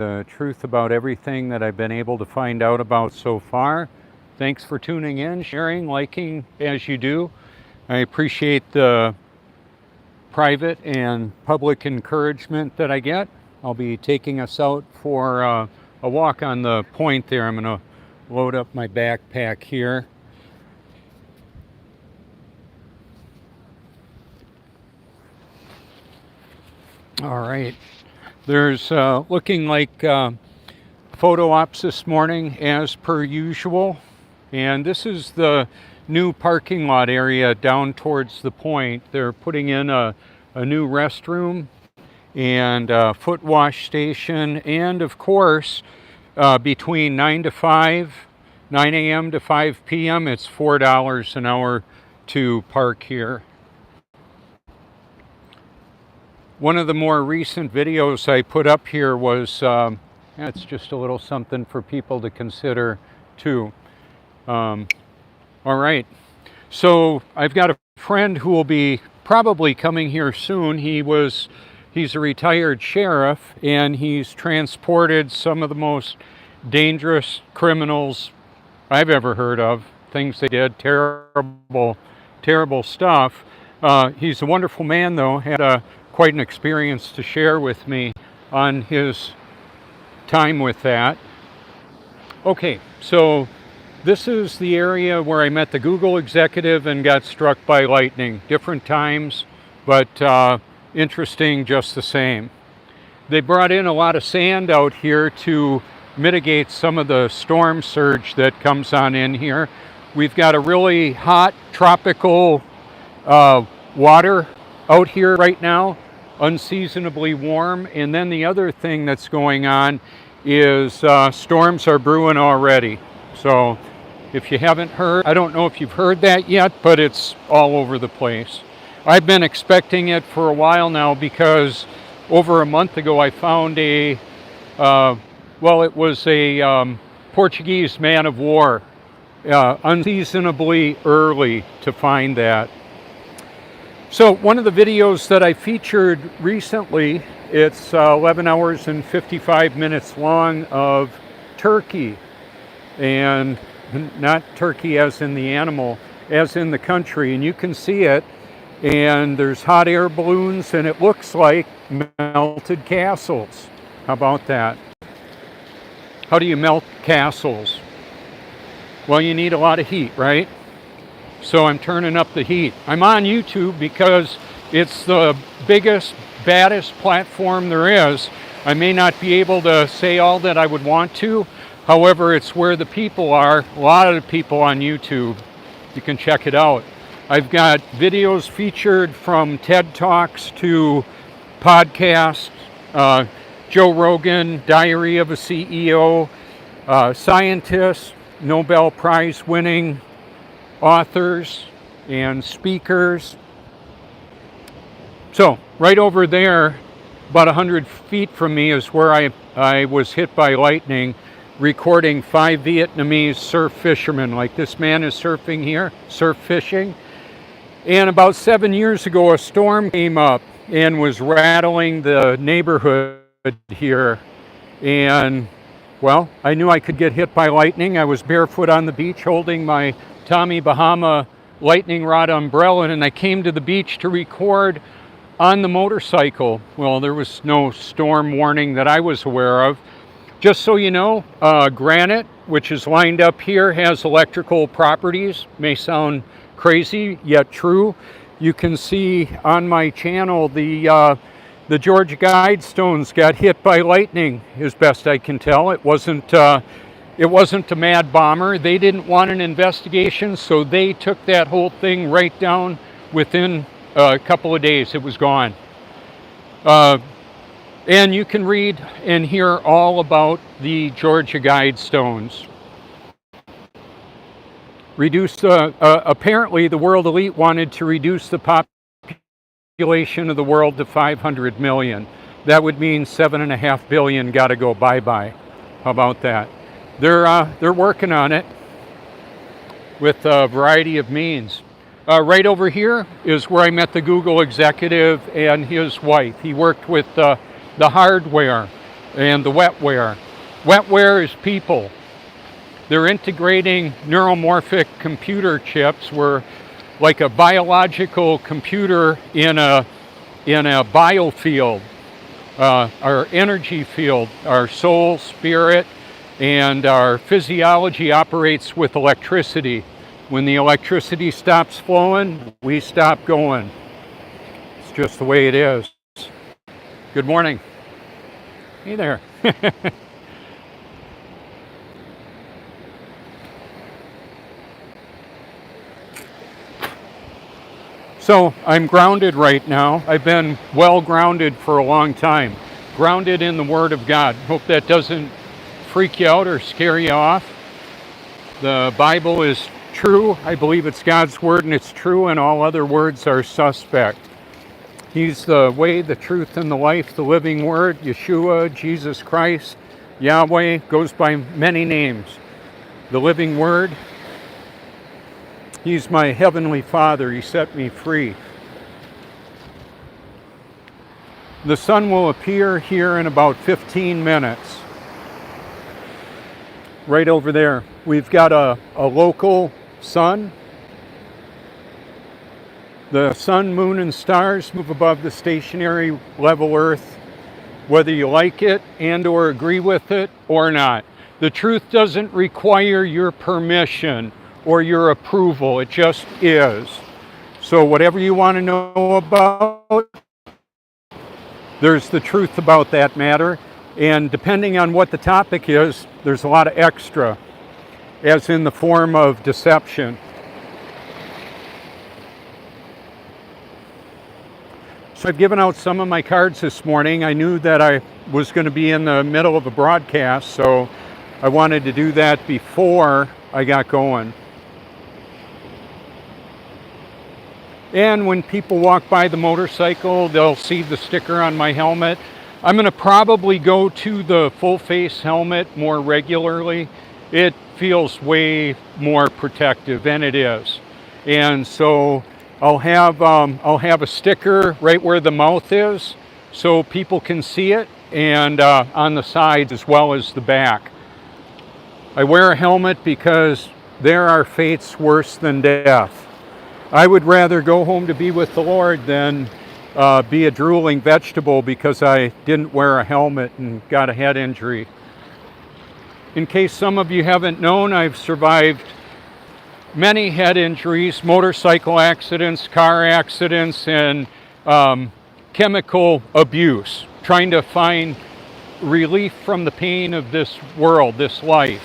the truth about everything that I've been able to find out about so far. Thanks for tuning in, sharing, liking as you do. I appreciate the private and public encouragement that I get. I'll be taking us out for a walk on the point there. I'm going to load up my backpack here. All right. There's looking like photo ops this morning as per usual. And this is the new parking lot area down towards the point. They're putting in a new restroom and a foot wash station. And of course, between 9 a.m. to 5 p.m., it's $4 an hour to park here. One of the more recent videos I put up here was, it's just a little something for people to consider too. All right, so I've got a friend who will be probably coming here soon. He's a retired sheriff, and he's transported some of the most dangerous criminals I've ever heard of. Things they did, terrible stuff. He's a wonderful man though, had quite an experience to share with me on his time with that. Okay, so this is the area where I met the Google executive and got struck by lightning. Different times, but interesting just the same. They brought in a lot of sand out here to mitigate some of the storm surge that comes on in here. We've got a really hot tropical water out here right now, unseasonably warm. And then the other thing that's going on is storms are brewing already. So if you haven't heard, I don't know if you've heard that yet, but it's all over the place. I've been expecting it for a while now because over a month ago I found it was a Portuguese man of war, unseasonably early to find that. So one of the videos that I featured recently, it's 11 hours and 55 minutes long of Turkey, and not Turkey as in the animal, as in the country, and you can see it, and there's hot air balloons, and it looks like melted castles. How about that? How do you melt castles? Well, you need a lot of heat, right? So I'm turning up the heat. I'm on YouTube because it's the biggest, baddest platform there is. I may not be able to say all that I would want to. However, it's where the people are. A lot of the people on YouTube. You can check it out. I've got videos featured from TED Talks to podcasts, Joe Rogan, Diary of a CEO, scientists, Nobel Prize winning authors and speakers. So right over there, about 100 feet from me, is where I was hit by lightning, recording 5 Vietnamese surf fishermen. Like this man is surfing here, surf fishing. And about 7 years ago, a storm came up and was rattling the neighborhood here. And well, I knew I could get hit by lightning. I was barefoot on the beach holding my Tommy Bahama lightning rod umbrella, and I came to the beach to record on the motorcycle. Well, there was no storm warning that I was aware of. Just so you know, granite, which is lined up here, has electrical properties. May sound crazy, yet true. You can see on my channel the Georgia Guidestones got hit by lightning, as best I can tell. It wasn't a mad bomber. They didn't want an investigation, so they took that whole thing right down within a couple of days. It was gone. And you can read and hear all about the Georgia Guidestones. Apparently the world elite wanted to reduce the population of the world to 500 million. That would mean 7.5 billion got to go bye-bye. How about that? They're working on it with a variety of means. Right over here is where I met the Google executive and his wife. He worked with the hardware. and the wetware. Wetware is people. They're integrating neuromorphic computer chips where like a biological computer in a biofield, our energy field, our soul, spirit, and our physiology operates with electricity. When the electricity stops flowing, we stop going. It's just the way it is. Good morning. Hey there. So I'm grounded right now. I've been well grounded for a long time. Grounded in the Word of God. Hope that doesn't freak you out or scare you off. The Bible is true. I believe it's God's Word and it's true, and all other words are suspect. He's the way, the truth, and the life, the living Word, Yeshua, Jesus Christ, Yahweh, goes by many names. The living Word. He's my heavenly Father. He set me free. The sun will appear here in about 15 minutes. Right over there. We've got a local sun. The sun, moon, and stars move above the stationary level Earth, whether you like it and or agree with it or not. The truth doesn't require your permission or your approval. It just is. So whatever you want to know about, there's the truth about that matter. And depending on what the topic is, there's a lot of extra, as in the form of deception. So I've given out some of my cards this morning. I knew that I was going to be in the middle of a broadcast, so I wanted to do that before I got going. And when people walk by the motorcycle, they'll see the sticker on my helmet. I'm going to probably go to the full face helmet more regularly. It feels way more protective, and it is. And so I'll have a sticker right where the mouth is so people can see it, and on the sides as well as the back. I wear a helmet because there are fates worse than death. I would rather go home to be with the Lord than be a drooling vegetable because I didn't wear a helmet and got a head injury. In case some of you haven't known, I've survived many head injuries, motorcycle accidents, car accidents, and chemical abuse, trying to find relief from the pain of this world, this life.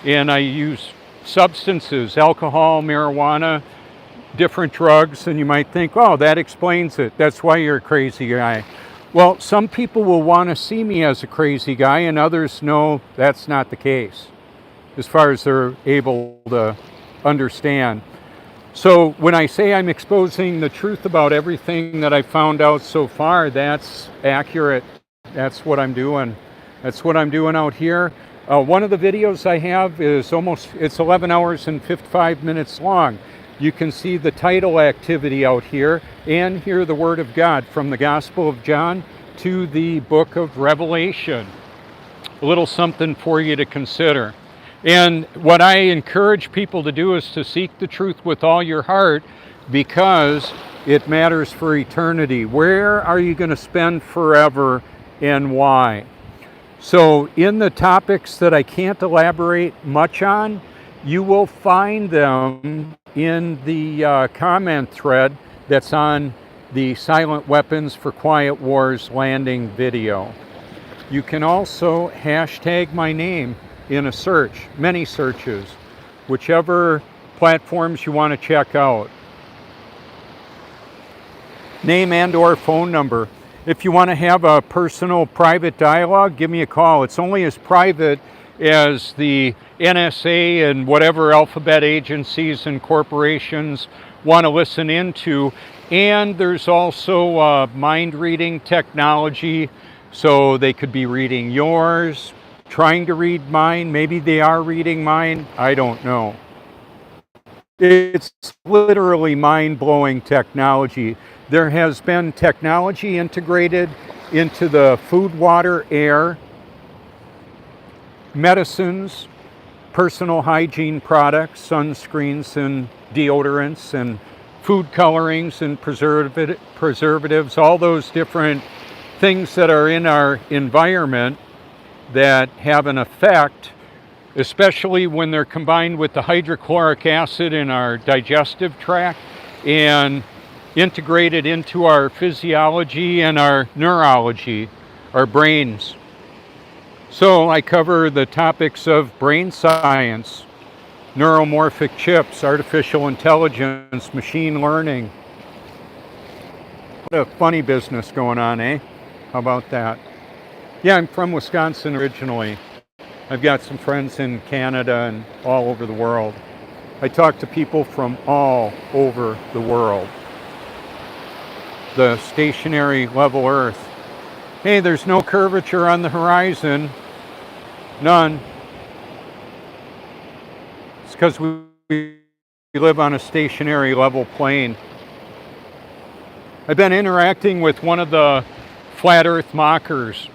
And I use substances, alcohol, marijuana, different drugs, and you might think, oh, that explains it. That's why you're a crazy guy. Well, some people will want to see me as a crazy guy, and others know that's not the case, as far as they're able to understand. So when I say I'm exposing the truth about everything that I found out so far, that's accurate. That's what I'm doing. That's what I'm doing out here. One of the videos I have is it's 11 hours and 55 minutes long. You can see the title activity out here and hear the Word of God from the Gospel of John to the book of Revelation. A little something for you to consider. And what I encourage people to do is to seek the truth with all your heart, because it matters for eternity. Where are you going to spend forever and why? So in the topics that I can't elaborate much on, you will find them in the comment thread that's on the Silent Weapons for Quiet Wars landing video. You can also hashtag my name in a search, many searches, whichever platforms you want to check out. Name and or phone number. If you want to have a personal private dialogue, give me a call. It's only as private as the NSA and whatever alphabet agencies and corporations want to listen into. And there's also mind reading technology, so they could be reading yours, trying to read mine. Maybe they are reading mine. I don't know. It's literally mind-blowing technology. There has been technology integrated into the food, water, air, medicines, personal hygiene products, sunscreens and deodorants, and food colorings and preservatives, all those different things that are in our environment that have an effect, especially when they're combined with the hydrochloric acid in our digestive tract and integrated into our physiology and our neurology, our brains. So I cover the topics of brain science, neuromorphic chips, artificial intelligence, machine learning. What a funny business going on, eh? How about that? Yeah, I'm from Wisconsin originally. I've got some friends in Canada and all over the world. I talk to people from all over the world. The stationary level Earth. Hey, there's no curvature on the horizon. None. It's because we live on a stationary level plane. I've been interacting with one of the flat Earth mockers,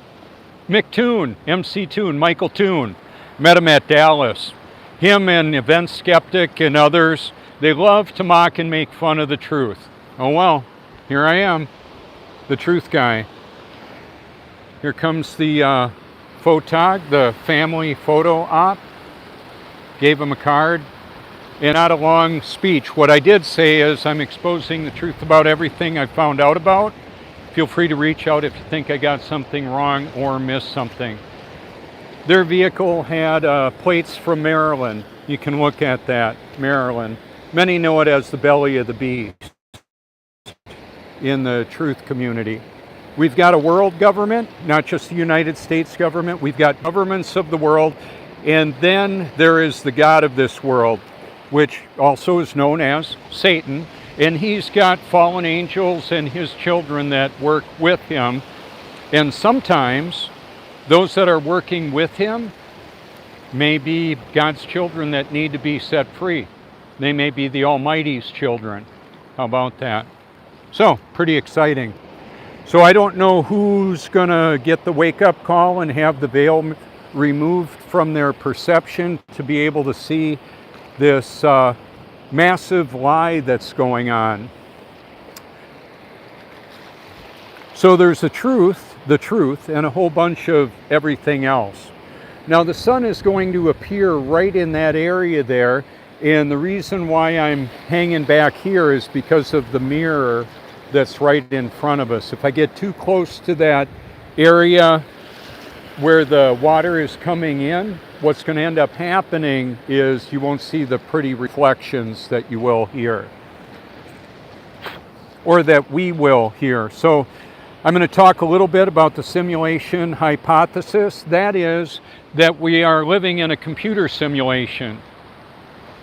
Mick Toon, MC Toon, Michael Toon. Met him at Dallas. Him and Event Skeptic and others, they love to mock and make fun of the truth. Oh well, here I am, the truth guy. Here comes the photog, the family photo op. Gave him a card. And not a long speech. What I did say is I'm exposing the truth about everything I found out about. Feel free to reach out if you think I got something wrong or missed something. Their vehicle had plates from Maryland. You can look at that, Maryland. Many know it as the belly of the beast in the truth community. We've got a world government, not just the United States government. We've got governments of the world. And then there is the God of this world, which also is known as Satan. And he's got fallen angels and his children that work with him. And sometimes those that are working with him may be God's children that need to be set free. They may be the Almighty's children. How about that? So, pretty exciting. So I don't know who's going to get the wake-up call and have the veil removed from their perception to be able to see this massive lie that's going on. So there's the truth, and a whole bunch of everything else. Now the sun is going to appear right in that area there, and the reason why I'm hanging back here is because of the mirror that's right in front of us. If I get too close to that area where the water is coming in, what's going to end up happening is you won't see the pretty reflections that you will hear, or that we will hear. So I'm going to talk a little bit about the simulation hypothesis. That is that we are living in a computer simulation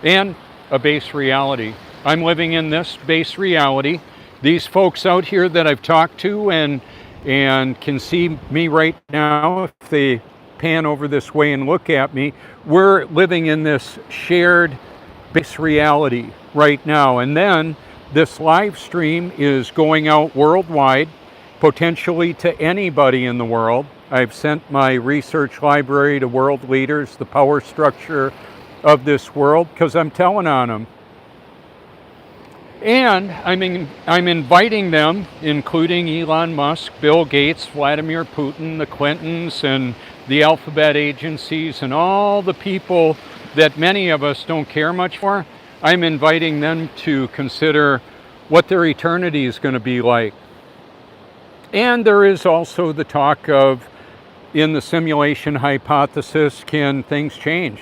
and a base reality. I'm living in this base reality. These folks out here that I've talked to and can see me right now, if they pan over this way and look at me, we're living in this shared base reality right now. And then this live stream is going out worldwide, potentially to anybody in the world. I've sent my research library to world leaders, the power structure of this world, because I'm telling on them. And I'm inviting them, including Elon Musk, Bill Gates, Vladimir Putin, the Clintons, and the alphabet agencies, and all the people that many of us don't care much for. I'm inviting them to consider what their eternity is going to be like. And there is also the talk of, in the simulation hypothesis, can things change?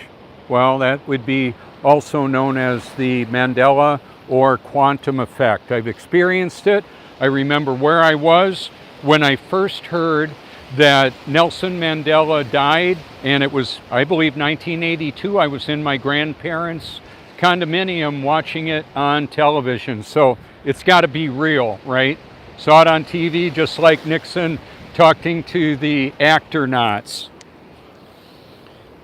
Well, that would be also known as the Mandela or quantum effect. I've experienced it. I remember where I was when I first heard that Nelson Mandela died, and it was, I believe, 1982. I was in my grandparents' condominium watching it on television. So it's got to be real, right? Saw it on TV, just like Nixon talking to the actor-nauts.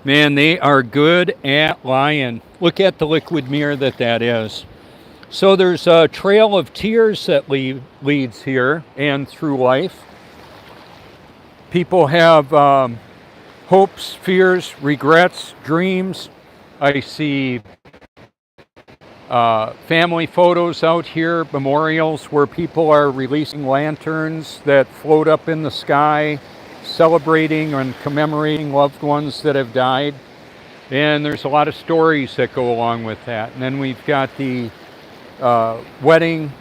Man, they are good at lying. Look at the liquid mirror that is. So there's a trail of tears that leads here and through life. People have hopes, fears, regrets, dreams. I see family photos out here, memorials where people are releasing lanterns that float up in the sky, celebrating and commemorating loved ones that have died. And there's a lot of stories that go along with that. And then we've got the wedding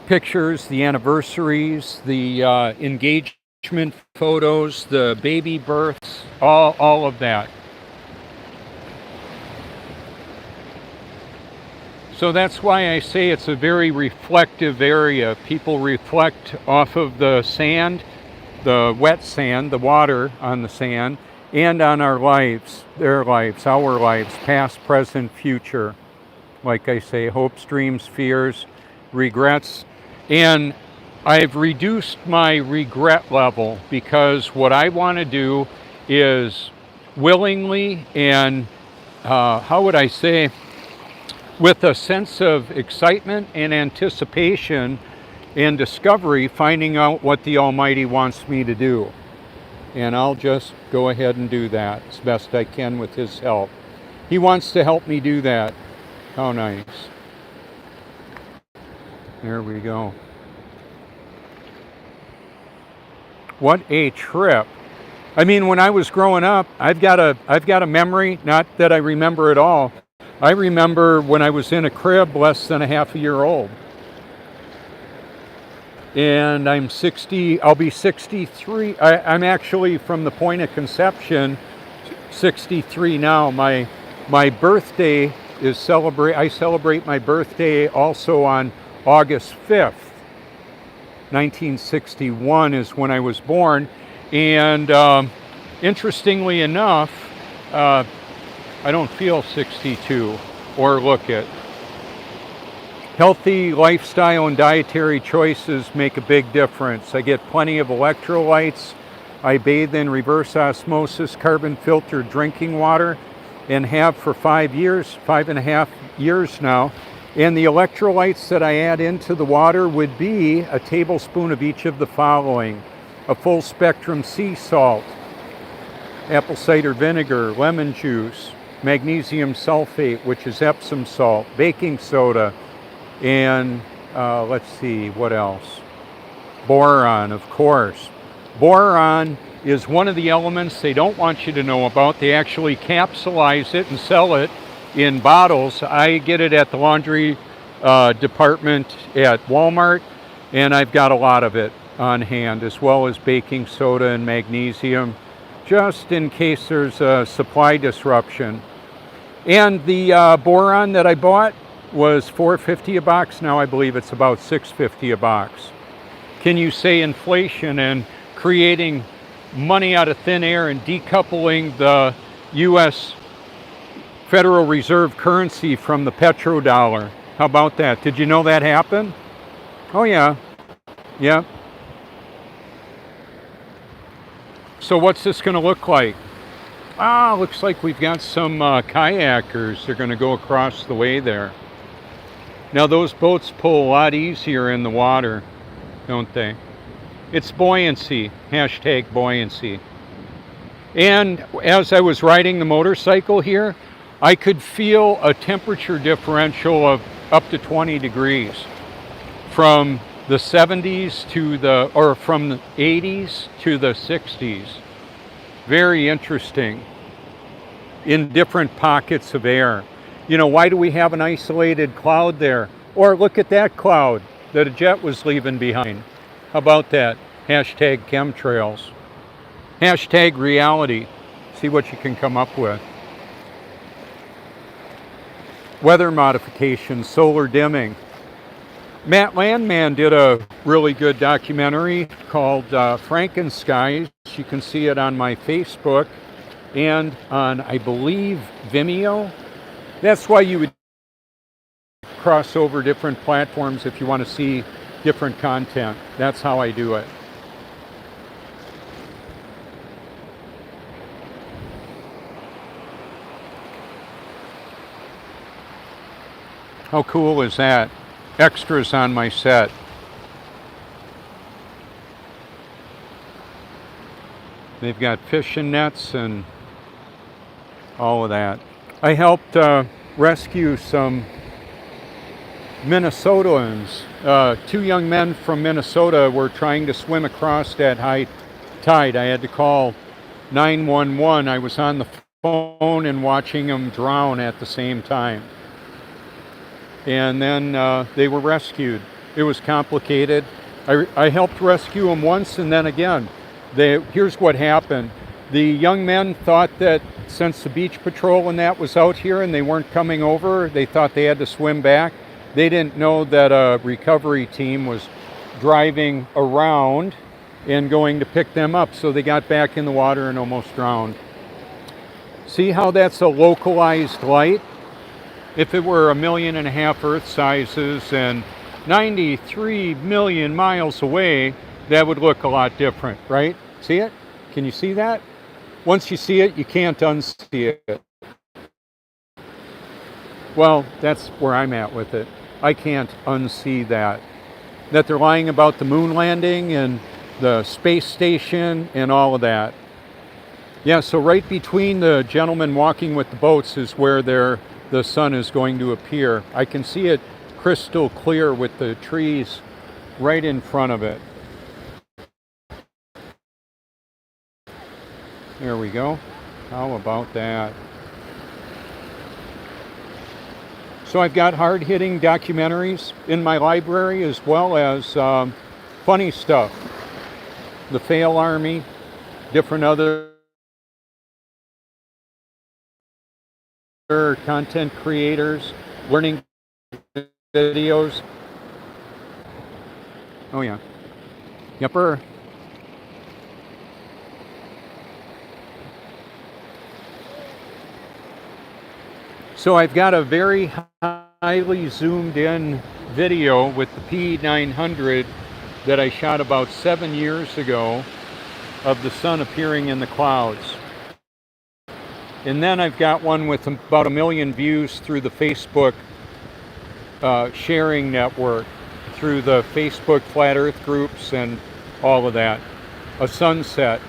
pictures, the anniversaries, the engagement photos, the baby births, all of that. So that's why I say it's a very reflective area. People reflect off of the sand, the wet sand, the water on the sand, and on our lives, their lives, our lives, past, present, future. Like I say, hopes, dreams, fears, regrets. And I've reduced my regret level because what I want to do is willingly and, how would I say, with a sense of excitement and anticipation and discovery, finding out what the Almighty wants me to do. And I'll just go ahead and do that as best I can with His help. He wants to help me do that. How nice. There we go. What a trip. I mean, when I was growing up, I've got a memory, not that I remember it all. I remember when I was in a crib less than a half a year old. And I'm 60, I'll be 63. I'm actually, from the point of conception, 63 now. My birthday is I celebrate my birthday also on August 5th. 1961 is when I was born. And interestingly enough, I don't feel 62 or look it. Healthy lifestyle and dietary choices make a big difference. I get plenty of electrolytes. I bathe in reverse osmosis, carbon filtered drinking water, and have for 5.5 years now. And the electrolytes that I add into the water would be a tablespoon of each of the following: a full spectrum sea salt, apple cider vinegar, lemon juice, magnesium sulfate, which is Epsom salt, baking soda, and let's see, what else? Boron, of course. Boron is one of the elements they don't want you to know about. They actually capsulize it and sell it in bottles. I get it at the laundry department at Walmart, and I've got a lot of it on hand, as well as baking soda and magnesium, just in case there's a supply disruption. And the boron that I bought was $4.50 a box. Now I believe it's about $6.50 a box. Can you say inflation and creating money out of thin air and decoupling the U.S. Federal Reserve currency from the petrodollar? How about that? Did you know that happened? Oh yeah. Yeah. So what's this going to look like? Looks like we've got some kayakers. They're going to go across the way there. Now those boats pull a lot easier in the water, don't they? It's buoyancy, hashtag buoyancy. And as I was riding the motorcycle here, I could feel a temperature differential of up to 20 degrees from the 70s to from the 80s to the 60s. Very interesting in different pockets of air. You know, why do we have an isolated cloud there? Or look at that cloud that a jet was leaving behind. How about that? Hashtag chemtrails. Hashtag reality. See what you can come up with. Weather modification, solar dimming. Matt Landman did a really good documentary called Frankenskies. You can see it on my Facebook and on, I believe, Vimeo. That's why you would cross over different platforms if you want to see different content. That's how I do it. How cool is that? Extras on my set. They've got fishing nets and all of that. I helped rescue some Minnesotans. Two young men from Minnesota were trying to swim across at high tide. I had to call 911. I was on the phone and watching them drown at the same time. And then they were rescued. It was complicated. I helped rescue them once, and then again. Here's what happened. The young men thought that since the beach patrol and that was out here and they weren't coming over, they thought they had to swim back. They didn't know that a recovery team was driving around and going to pick them up, so they got back in the water and almost drowned. See how that's a localized light? If it were 1.5 million Earth sizes and 93 million miles away, that would look a lot different, right? See it? Can you see that? Once you see it, you can't unsee it. Well, that's where I'm at with it. I can't unsee that. That they're lying about the moon landing and the space station and all of that. Yeah, so right between the gentleman walking with the boats is where the sun is going to appear. I can see it crystal clear with the trees right in front of it. There we go. How about that? So I've got hard-hitting documentaries in my library as well as funny stuff. The Fail Army, different other content creators, learning videos. Oh yeah. Yepper. So I've got a very highly zoomed in video with the P900 that I shot about 7 years ago of the sun appearing in the clouds. And then I've got one with about 1 million views through the Facebook sharing network, through the Facebook Flat Earth groups and all of that. A sunset.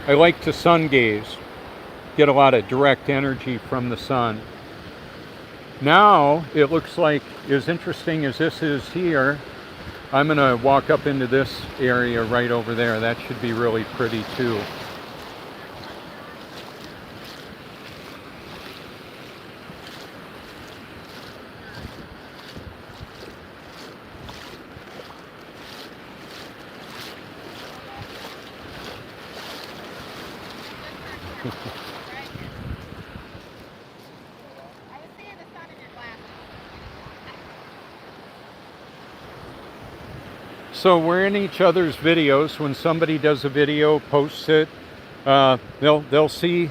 I like to sun gaze. Get a lot of direct energy from the sun. Now it looks like, as interesting as this is here, I'm going to walk up into this area right over there. That should be really pretty too. So we're in each other's videos. When somebody does a video, posts it, they'll see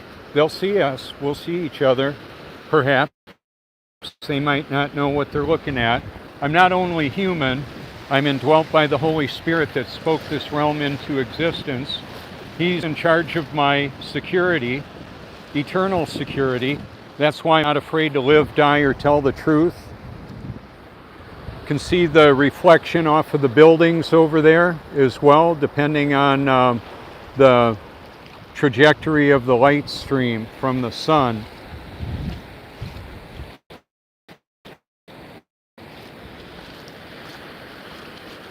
us. We'll see each other. Perhaps they might not know what they're looking at. I'm not only human. I'm indwelt by the Holy Spirit that spoke this realm into existence. He's in charge of my security, eternal security. That's why I'm not afraid to live, die, or tell the truth. Can see the reflection off of the buildings over there as well, depending on the trajectory of the light stream from the sun.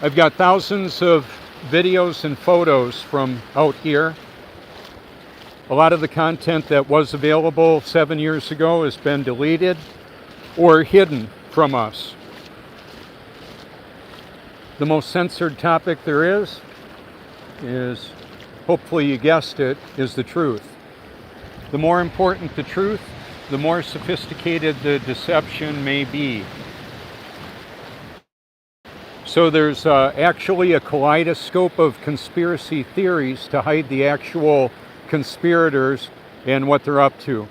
I've got thousands of videos and photos from out here. A lot of the content that was available 7 years ago has been deleted or hidden from us. The most censored topic there is, hopefully you guessed it, is the truth. The more important the truth, the more sophisticated the deception may be. So there's actually a kaleidoscope of conspiracy theories to hide the actual conspirators and what they're up to.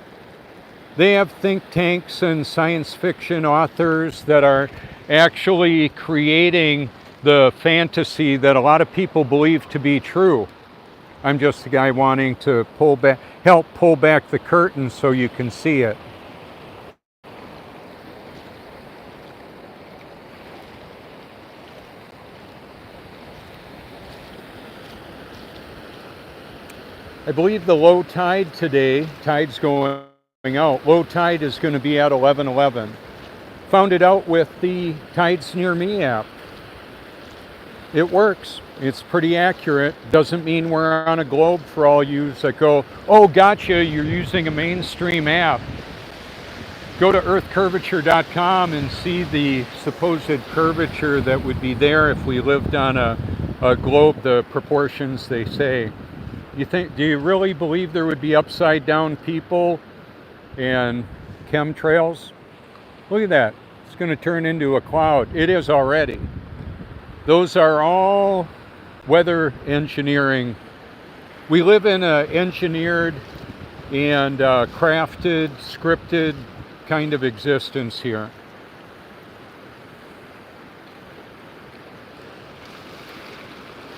They have think tanks and science fiction authors that are actually creating the fantasy that a lot of people believe to be true. I'm just the guy wanting to help pull back the curtain so you can see it. I believe the low tide today, tide's going out, low tide is going to be at 11:11. Found it out with the Tides Near Me app. It works. It's pretty accurate. Doesn't mean we're on a globe for all yous that go, oh, gotcha, you're using a mainstream app. Go to earthcurvature.com and see the supposed curvature that would be there if we lived on a globe, the proportions they say. Do you really believe there would be upside down people and chemtrails? Look at that. It's going to turn into a cloud. It is already. Those are all weather engineering. We live in an engineered and crafted, scripted kind of existence here.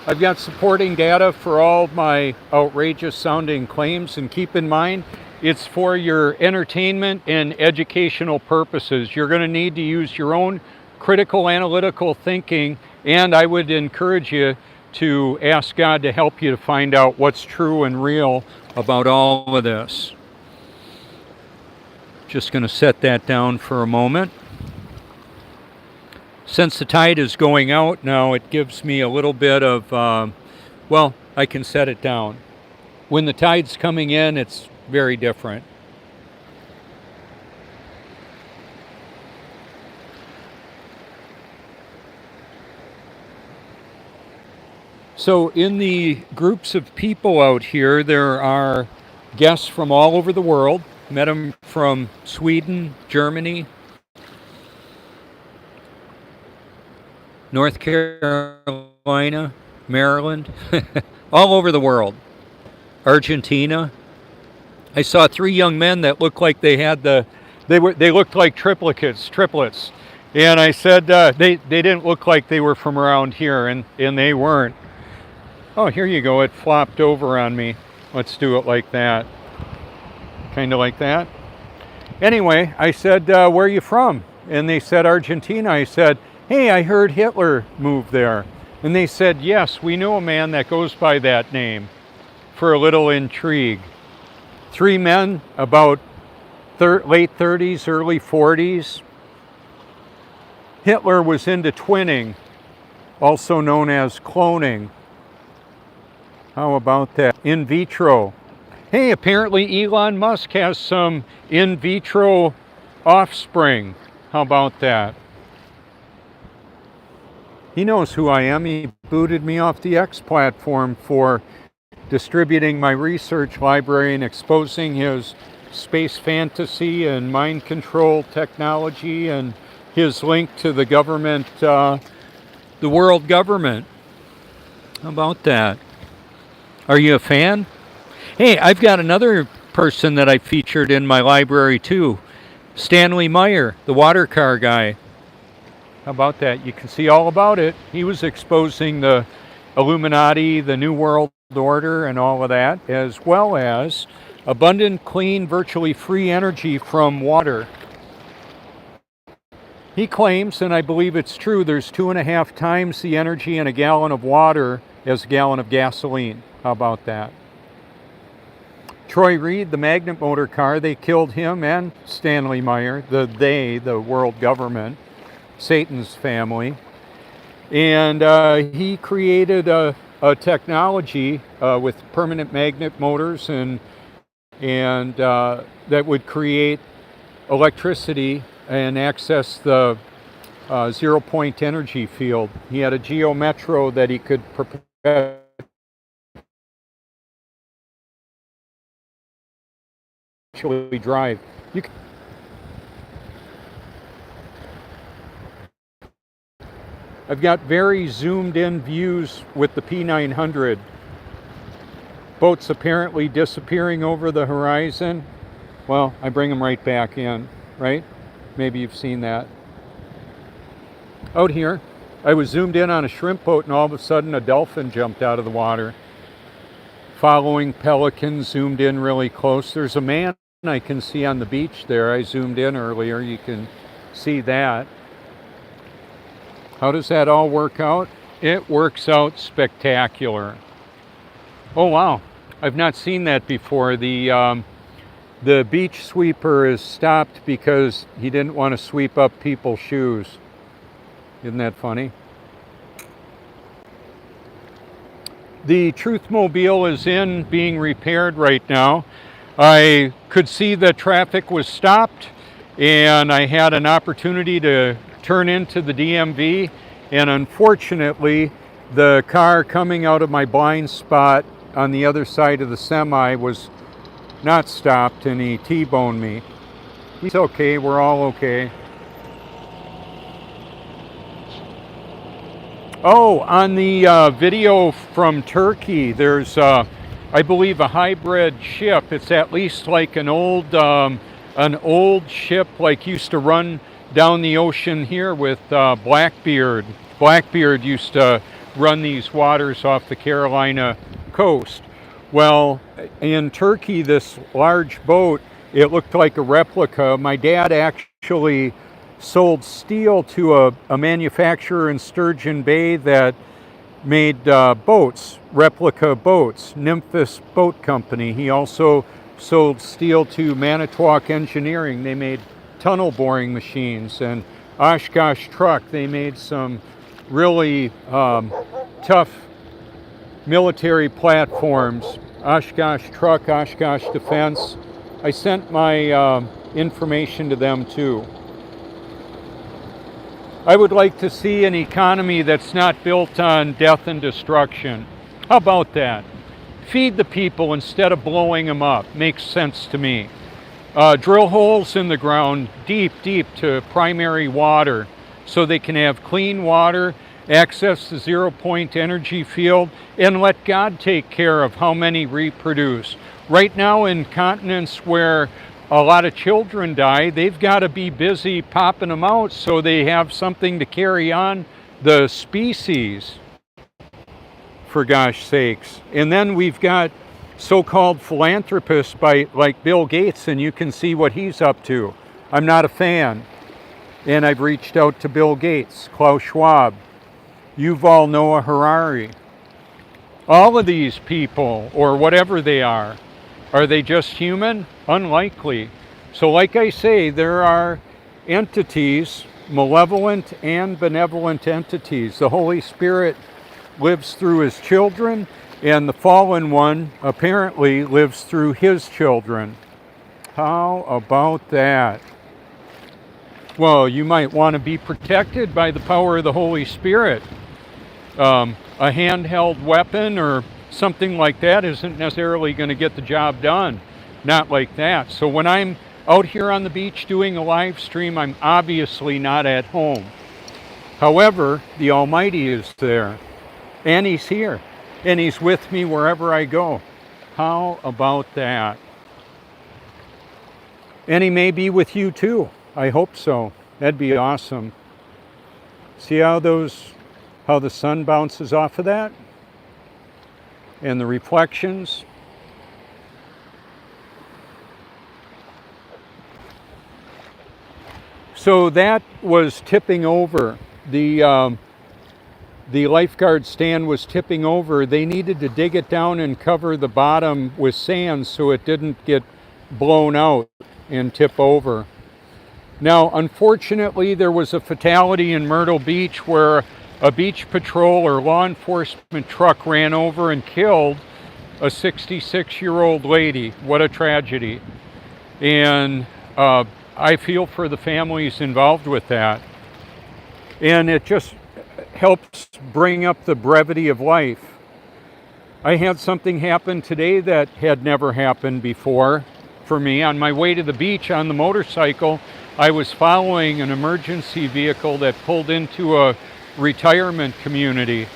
I've got supporting data for all my outrageous sounding claims, and keep in mind, it's for your entertainment and educational purposes. You're going to need to use your own critical analytical thinking, and I would encourage you to ask God to help you to find out what's true and real about all of this. Just going to set that down for a moment. Since the tide is going out now, it gives me a little bit of, well, I can set it down. When the tide's coming in, it's very different. So in the groups of people out here, there are guests from all over the world. Met them from Sweden, Germany, North Carolina, Maryland, all over the world. Argentina. I saw 3 young men that looked like they looked like triplets. And I said they didn't look like they were from around here, and they weren't. Oh, here you go. It flopped over on me. Let's do it like that. Kind of like that. Anyway, I said, where are you from? And they said, Argentina. I said, hey, I heard Hitler moved there. And they said, yes, we know a man that goes by that name, for a little intrigue. 3 men, about late 30s, early 40s. Hitler was into twinning, also known as cloning. How about that? In vitro. Hey, apparently Elon Musk has some in vitro offspring. How about that? He knows who I am. He booted me off the X platform for distributing my research library and exposing his space fantasy and mind control technology and his link to the government, the world government. How about that? Are you a fan? Hey, I've got another person that I featured in my library too. Stanley Meyer, the water car guy. How about that? You can see all about it. He was exposing the Illuminati, the New World Order, and all of that, as well as abundant, clean, virtually free energy from water. He claims, and I believe it's true, there's 2.5 times the energy in a gallon of water as a gallon of gasoline. How about that? Troy Reed, the magnet motor car, they killed him and Stanley Meyer, the world government, Satan's family. And he created a technology with permanent magnet motors and that would create electricity and access the 0-point energy field. He had a Geo Metro that he could perpetually drive. I've got very zoomed in views with the P900. Boats apparently disappearing over the horizon. Well, I bring them right back in, right? Maybe you've seen that. Out here, I was zoomed in on a shrimp boat and all of a sudden a dolphin jumped out of the water. Following pelicans, zoomed in really close. There's a man I can see on the beach there. I zoomed in earlier. You can see that. How does that all work out? It works out spectacular. Oh, wow. I've not seen that before. The beach sweeper is stopped because he didn't want to sweep up people's shoes. Isn't that funny? The Truthmobile is in being repaired right now. I could see that traffic was stopped, and I had an opportunity to turn into the DMV, and unfortunately the car coming out of my blind spot on the other side of the semi was not stopped, and he T-boned me. He's okay, we're all okay. Oh, on the video from Turkey, there's, I believe, a hybrid ship. It's at least like an old ship like used to run down the ocean here with Blackbeard. Blackbeard used to run these waters off the Carolina coast. Well, in Turkey, this large boat, it looked like a replica. My dad actually sold steel to a manufacturer in Sturgeon Bay that made boats, replica boats, Nymphus Boat Company. He also sold steel to Manitowoc Engineering. They made tunnel boring machines. And Oshkosh Truck, they made some really tough military platforms. Oshkosh Truck, Oshkosh Defense. I sent my information to them too. I would like to see an economy that's not built on death and destruction. How about that? Feed the people instead of blowing them up. Makes sense to me. Drill holes in the ground deep to primary water so they can have clean water, access the 0-point energy field, and let God take care of how many reproduce. Right now in continents where a lot of children die, they've got to be busy popping them out so they have something to carry on the species, for gosh sakes. And then we've got so-called philanthropists like Bill Gates, and you can see what he's up to. I'm not a fan. And I've reached out to Bill Gates, Klaus Schwab, Yuval Noah Harari. All of these people, or whatever they are they just human? Unlikely. So like I say, there are entities, malevolent and benevolent entities. The Holy Spirit lives through his children, and the fallen one apparently lives through his children. How about that? Well, you might want to be protected by the power of the Holy Spirit. A handheld weapon or something like that isn't necessarily going to get the job done. Not like that. So when I'm out here on the beach doing a live stream, I'm obviously not at home. However, the Almighty is there, and he's here, and he's with me wherever I go. How about that? And he may be with you too. I hope so. That'd be awesome. See how the sun bounces off of that? And the reflections. So that was tipping over. The lifeguard stand was tipping over. They needed to dig it down and cover the bottom with sand so it didn't get blown out and tip over. Now, unfortunately, there was a fatality in Myrtle Beach where a beach patrol or law enforcement truck ran over and killed a 66-year-old lady. What a tragedy. And I feel for the families involved with that. And it just helps bring up the brevity of life. I had something happen today that had never happened before for me. On my way to the beach on the motorcycle, I was following an emergency vehicle that pulled into a retirement community.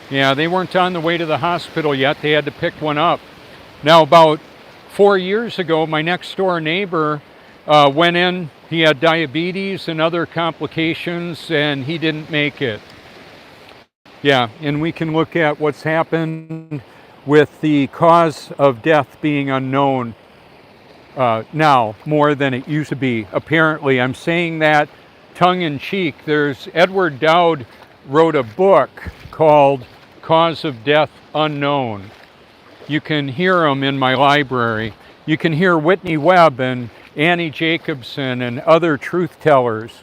Yeah, they weren't on the way to the hospital yet. They had to pick one up. Now, about 4 years ago, my next door neighbor went in. He had diabetes and other complications, and he didn't make it. Yeah, and we can look at what's happened with the cause of death being unknown now more than it used to be. Apparently, I'm saying that tongue-in-cheek. There's Edward Dowd wrote a book called Cause of Death Unknown. You can hear them in my library. You can hear Whitney Webb and Annie Jacobsen and other truth tellers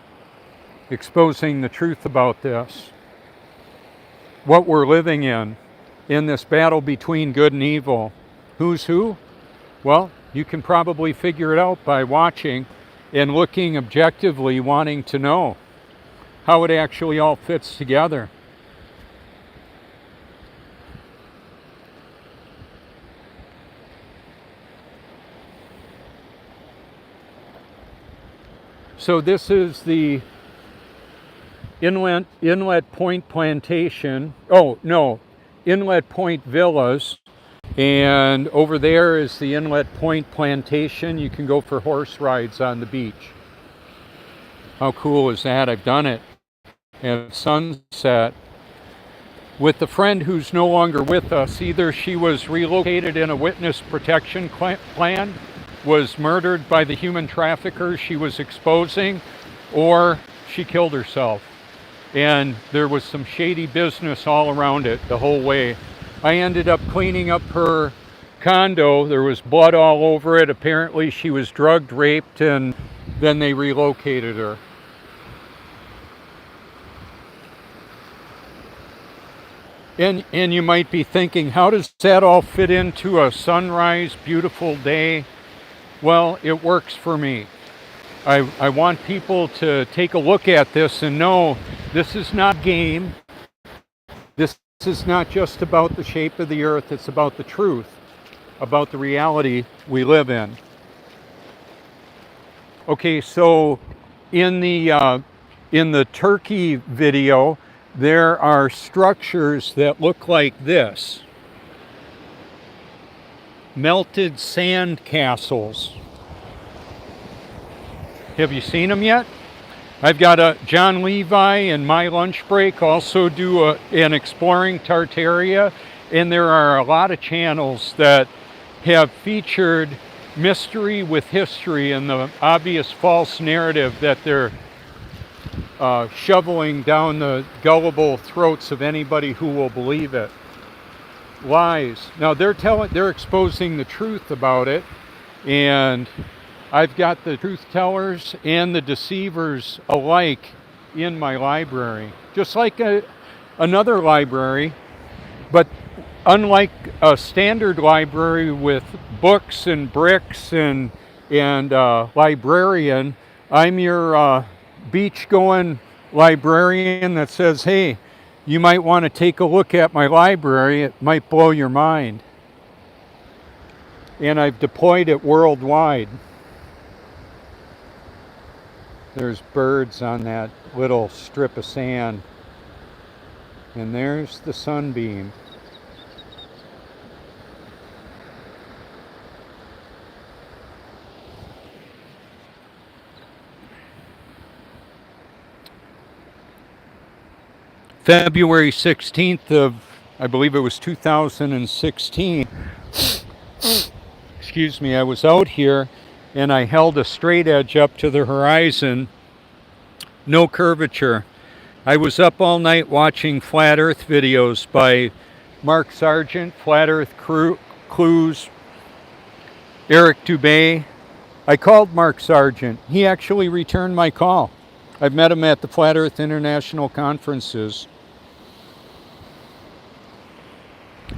exposing the truth about this. What we're living in this battle between good and evil. Who's who? Well, you can probably figure it out by watching and looking objectively, wanting to know how it actually all fits together. So this is the Inlet Point Plantation. Oh, no, Inlet Point Villas. And over there is the Inlet Point Plantation. You can go for horse rides on the beach. How cool is that? I've done it at sunset with a friend who's no longer with us. Either she was relocated in a witness protection plan, was murdered by the human traffickers she was exposing, or she killed herself. And there was some shady business all around it the whole way. I ended up cleaning up her condo. There was blood all over it. Apparently she was drugged, raped, and then they relocated her. And you might be thinking, how does that all fit into a sunrise, beautiful day? Well, it works for me. I want people to take a look at this and know this is not game. This is not just about the shape of the earth. It's about the truth, about the reality we live in. Okay, so in the turkey video, there are structures that look like this. Melted sand castles. Have you seen them yet? I've got John Levi in my lunch break also do an Exploring Tartaria, and there are a lot of channels that have featured mystery with history and the obvious false narrative that they're shoveling down the gullible throats of anybody who will believe it. Lies. Now they're exposing the truth about it, and I've got the truth tellers and the deceivers alike in my library, just like another library, but unlike a standard library with books and bricks and librarian, I'm your beach-going librarian that says, hey, you might want to take a look at my library. It might blow your mind. And I've deployed it worldwide. There's birds on that little strip of sand. And there's the sunbeam. February 16th of, I believe it was 2016, excuse me, I was out here and I held a straight edge up to the horizon, no curvature. I was up all night watching Flat Earth videos by Mark Sargent, Flat Earth Clues, Eric Dubay. I called Mark Sargent. He actually returned my call. I've met him at the Flat Earth International conferences.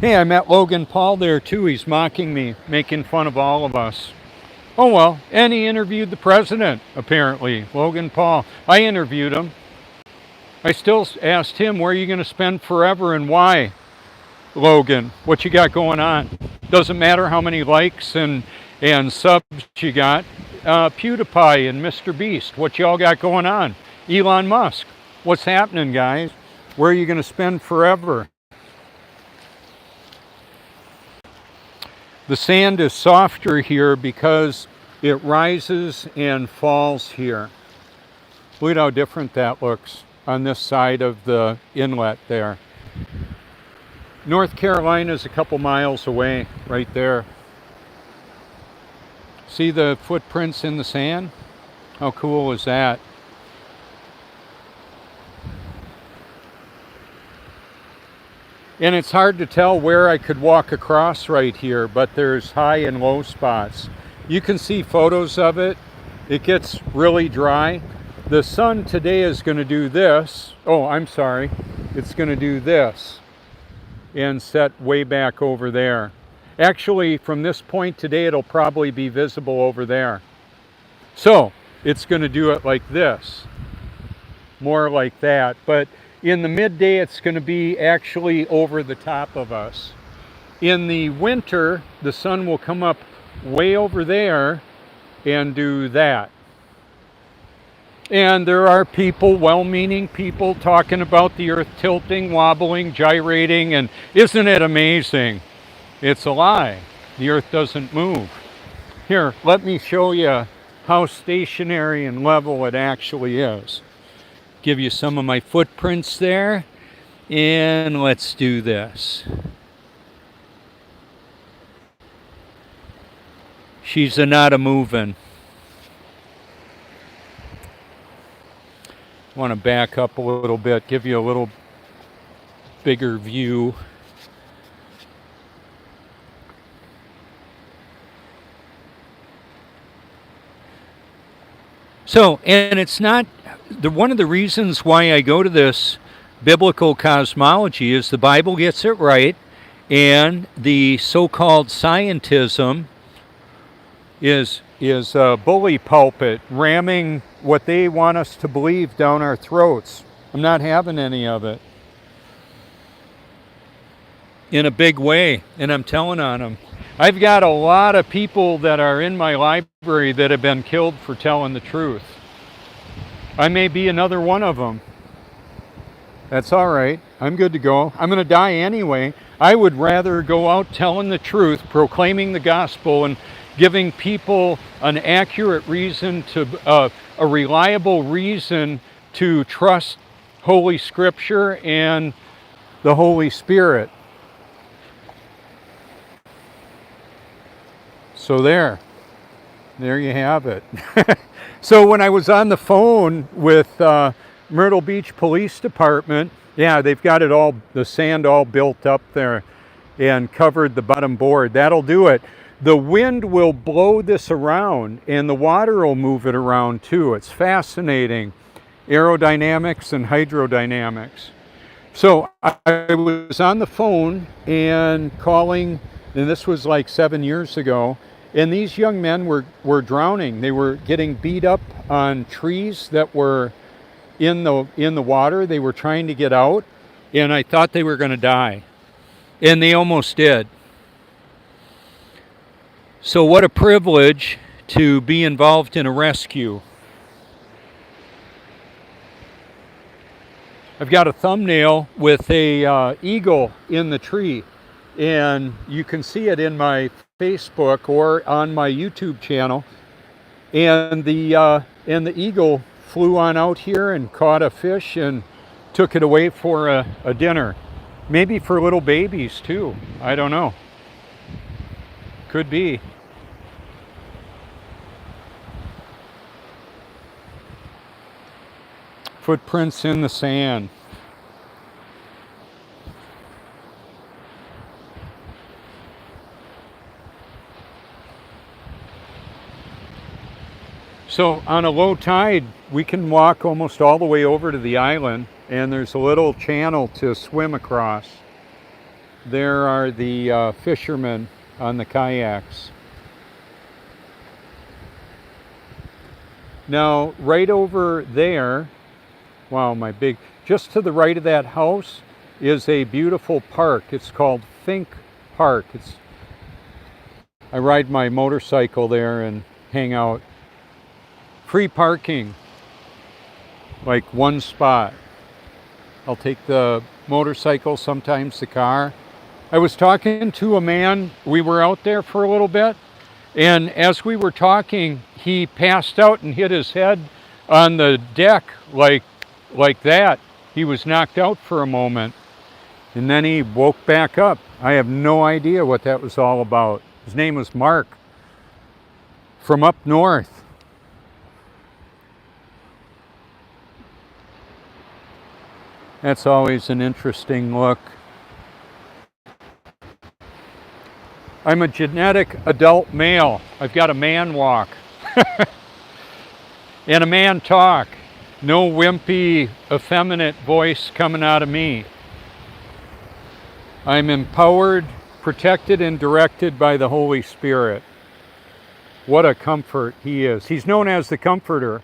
Hey, I met Logan Paul there too. He's mocking me, making fun of all of us. Oh well, and he interviewed the president, apparently, Logan Paul. I interviewed him. I still asked him, where are you going to spend forever and why, Logan? What you got going on? Doesn't matter how many likes and subs you got. PewDiePie and Mr. Beast, what y'all got going on? Elon Musk, what's happening, guys? Where are you going to spend forever? The sand is softer here because it rises and falls here. Look at how different that looks on this side of the inlet there. North Carolina is a couple miles away, right there. See the footprints in the sand? How cool is that? And it's hard to tell where I could walk across right here, but there's high and low spots. You can see photos of it. It gets really dry. The sun today is going to do this. Oh, I'm sorry. It's going to do this and set way back over there. Actually, from this point today, it'll probably be visible over there. So it's going to do it like this, more like that. But in the midday, it's going to be actually over the top of us. In the winter, the sun will come up way over there and do that. And there are people, well-meaning people, talking about the earth tilting, wobbling, gyrating, and isn't it amazing? It's a lie. The earth doesn't move. Here, let me show you how stationary and level it actually is. Give you some of my footprints there, and let's do this. She's not a moving. Want to back up a little bit, give you a little bigger view. So, and it's not, one of the reasons why I go to this biblical cosmology is the Bible gets it right, and the so-called scientism is a bully pulpit ramming what they want us to believe down our throats. I'm not having any of it. In a big way, and I'm telling on them. I've got a lot of people that are in my library that have been killed for telling the truth. I may be another one of them. That's all right. I'm good to go. I'm going to die anyway. I would rather go out telling the truth, proclaiming the gospel, and giving people an accurate reason to, a reliable reason to trust Holy Scripture and the Holy Spirit. So there you have it. So when I was on the phone with Myrtle Beach Police Department, yeah, they've got it all, the sand all built up there and covered the bottom board. That'll do it. The wind will blow this around and the water will move it around too. It's fascinating. Aerodynamics and hydrodynamics. So I was on the phone and calling, and this was like 7 years ago, and these young men were drowning. They were getting beat up on trees that were in the water. They were trying to get out, and I thought they were going to die. And they almost did. So what a privilege to be involved in a rescue. I've got a thumbnail with a eagle in the tree, and you can see it in my Facebook or on my YouTube channel. And the eagle flew on out here and caught a fish and took it away for a dinner. Maybe for little babies too. I don't know. Could be. Footprints in the sand. So on a low tide, we can walk almost all the way over to the island, and there's a little channel to swim across. There are the fishermen on the kayaks. Now, right over there, wow, just to the right of that house is a beautiful park. It's called Fink Park. I ride my motorcycle there and hang out. Free parking, like one spot. I'll take the motorcycle, sometimes the car. I was talking to a man, we were out there for a little bit, and as we were talking, he passed out and hit his head on the deck like that. He was knocked out for a moment, and then he woke back up. I have no idea what that was all about. His name was Mark, from up north. That's always an interesting look. I'm a genetic adult male. I've got a man walk and a man talk. No wimpy, effeminate voice coming out of me. I'm empowered, protected, and directed by the Holy Spirit. What a comfort he is. He's known as the Comforter.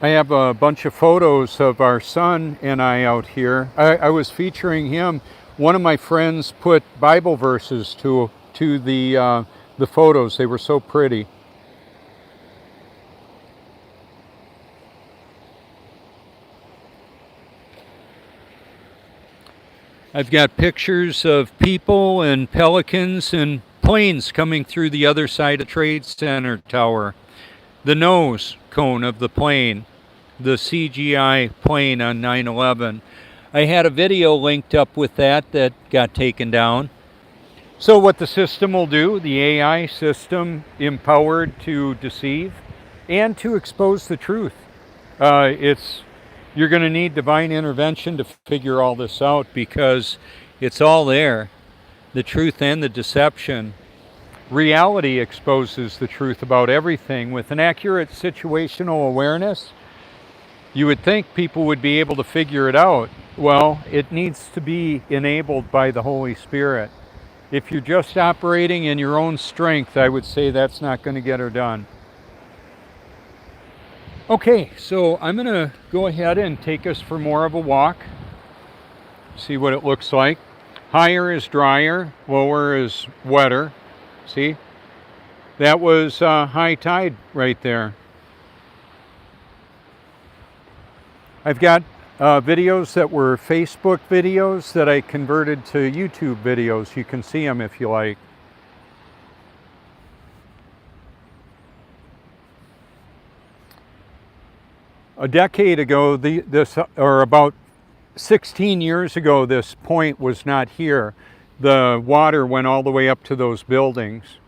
I have a bunch of photos of our son and I out here. I was featuring him. One of my friends put Bible verses to the photos. They were so pretty. I've got pictures of people and pelicans and planes coming through the other side of Trade Center Tower. The nose cone of the plane, the CGI plane on 9/11. I had a video linked up with that got taken down. So what the system will do, the AI system, empowered to deceive and to expose the truth. You're going to need divine intervention to figure all this out, because it's all there, the truth and the deception. Reality exposes the truth about everything. With an accurate situational awareness, you would think people would be able to figure it out. Well, it needs to be enabled by the Holy Spirit. If you're just operating in your own strength, I would say that's not going to get her done. Okay, so I'm going to go ahead and take us for more of a walk. See what it looks like. Higher is drier, lower is wetter. See? That was high tide right there. I've got videos that were Facebook videos that I converted to YouTube videos. You can see them if you like. A decade ago, or about 16 years ago, this point was not here. The water went all the way up to those buildings.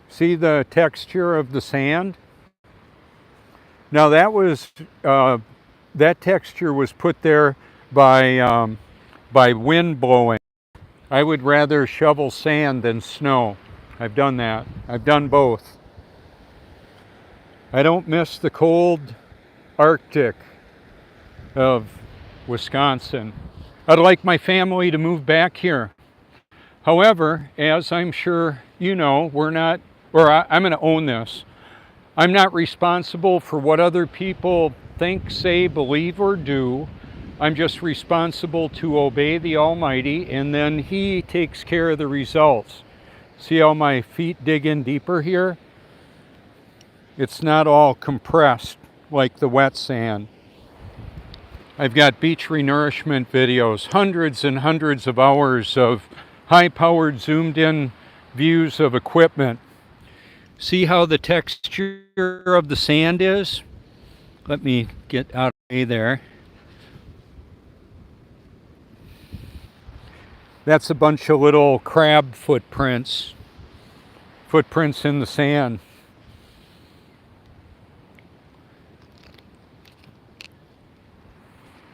See the texture of the sand? Now that texture was put there by wind blowing. I would rather shovel sand than snow. I've done that. I've done both. I don't miss the cold Arctic of Wisconsin. I'd like my family to move back here. However, as I'm sure you know, I'm going to own this. I'm not responsible for what other people think, say, believe, or do. I'm just responsible to obey the Almighty, and then He takes care of the results. See how my feet dig in deeper here? It's not all compressed like the wet sand. I've got beach renourishment videos, hundreds and hundreds of hours of high-powered zoomed-in views of equipment. See how the texture of the sand is? Let me get out of the way there. That's a bunch of little crab footprints in the sand.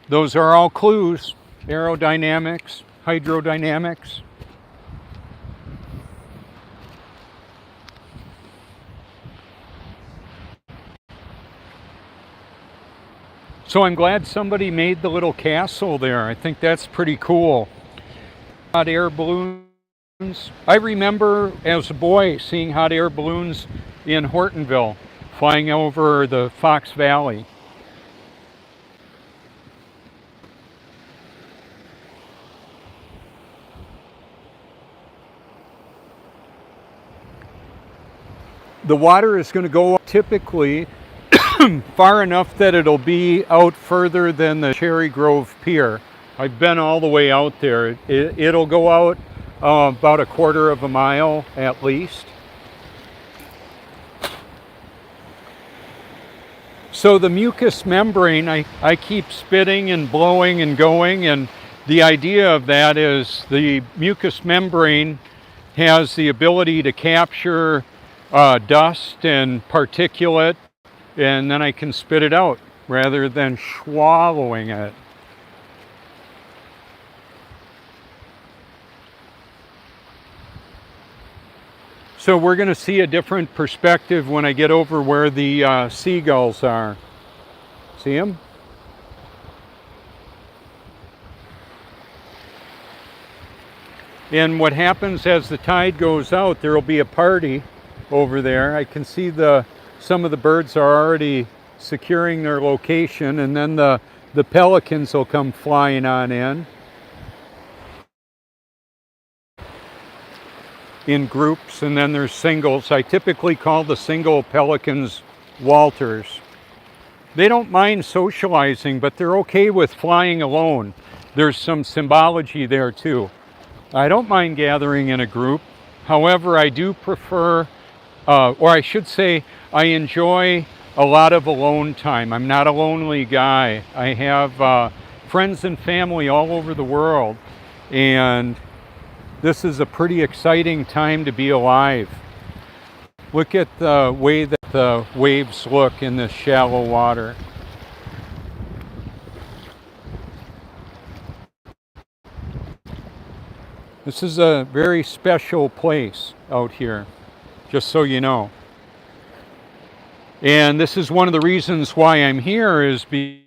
Those are all clues. Aerodynamics, hydrodynamics. So I'm glad somebody made the little castle there. I think that's pretty cool. Hot air balloons. I remember as a boy seeing hot air balloons in Hortonville, flying over the Fox Valley. The water is going to go up typically far enough that it'll be out further than the Cherry Grove Pier. I've been all the way out there. It'll go out about a quarter of a mile at least. So the mucous membrane, I keep spitting and blowing and going, and The idea of that is the mucous membrane has the ability to capture dust and particulate, and then I can spit it out rather than swallowing it. So we're going to see a different perspective when I get over where the seagulls are. See them? And what happens as the tide goes out, there will be a party over there. I can see some of the birds are already securing their location, and then the pelicans will come flying on in groups, and then there's singles. I typically call the single pelicans Walters. They don't mind socializing, but they're okay with flying alone. There's some symbology there too. I don't mind gathering in a group. However, I do prefer, or I should say, I enjoy a lot of alone time. I'm not a lonely guy. I have friends and family all over the world, and this is a pretty exciting time to be alive. Look at the way that the waves look in this shallow water. This is a very special place out here, just so you know. And this is one of the reasons why I'm here, is because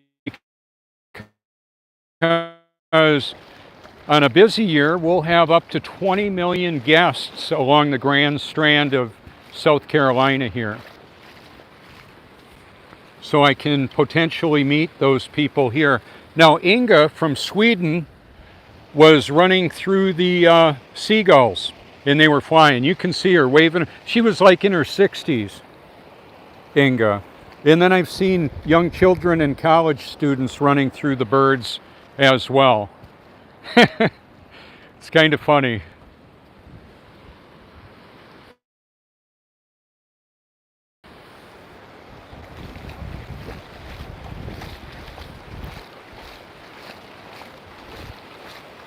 on a busy year, we'll have up to 20 million guests along the Grand Strand of South Carolina here. So I can potentially meet those people here. Now, Inga from Sweden was running through the seagulls, and they were flying. You can see her waving. She was like in her 60s, Inga. And then I've seen young children and college students running through the birds as well. It's kind of funny.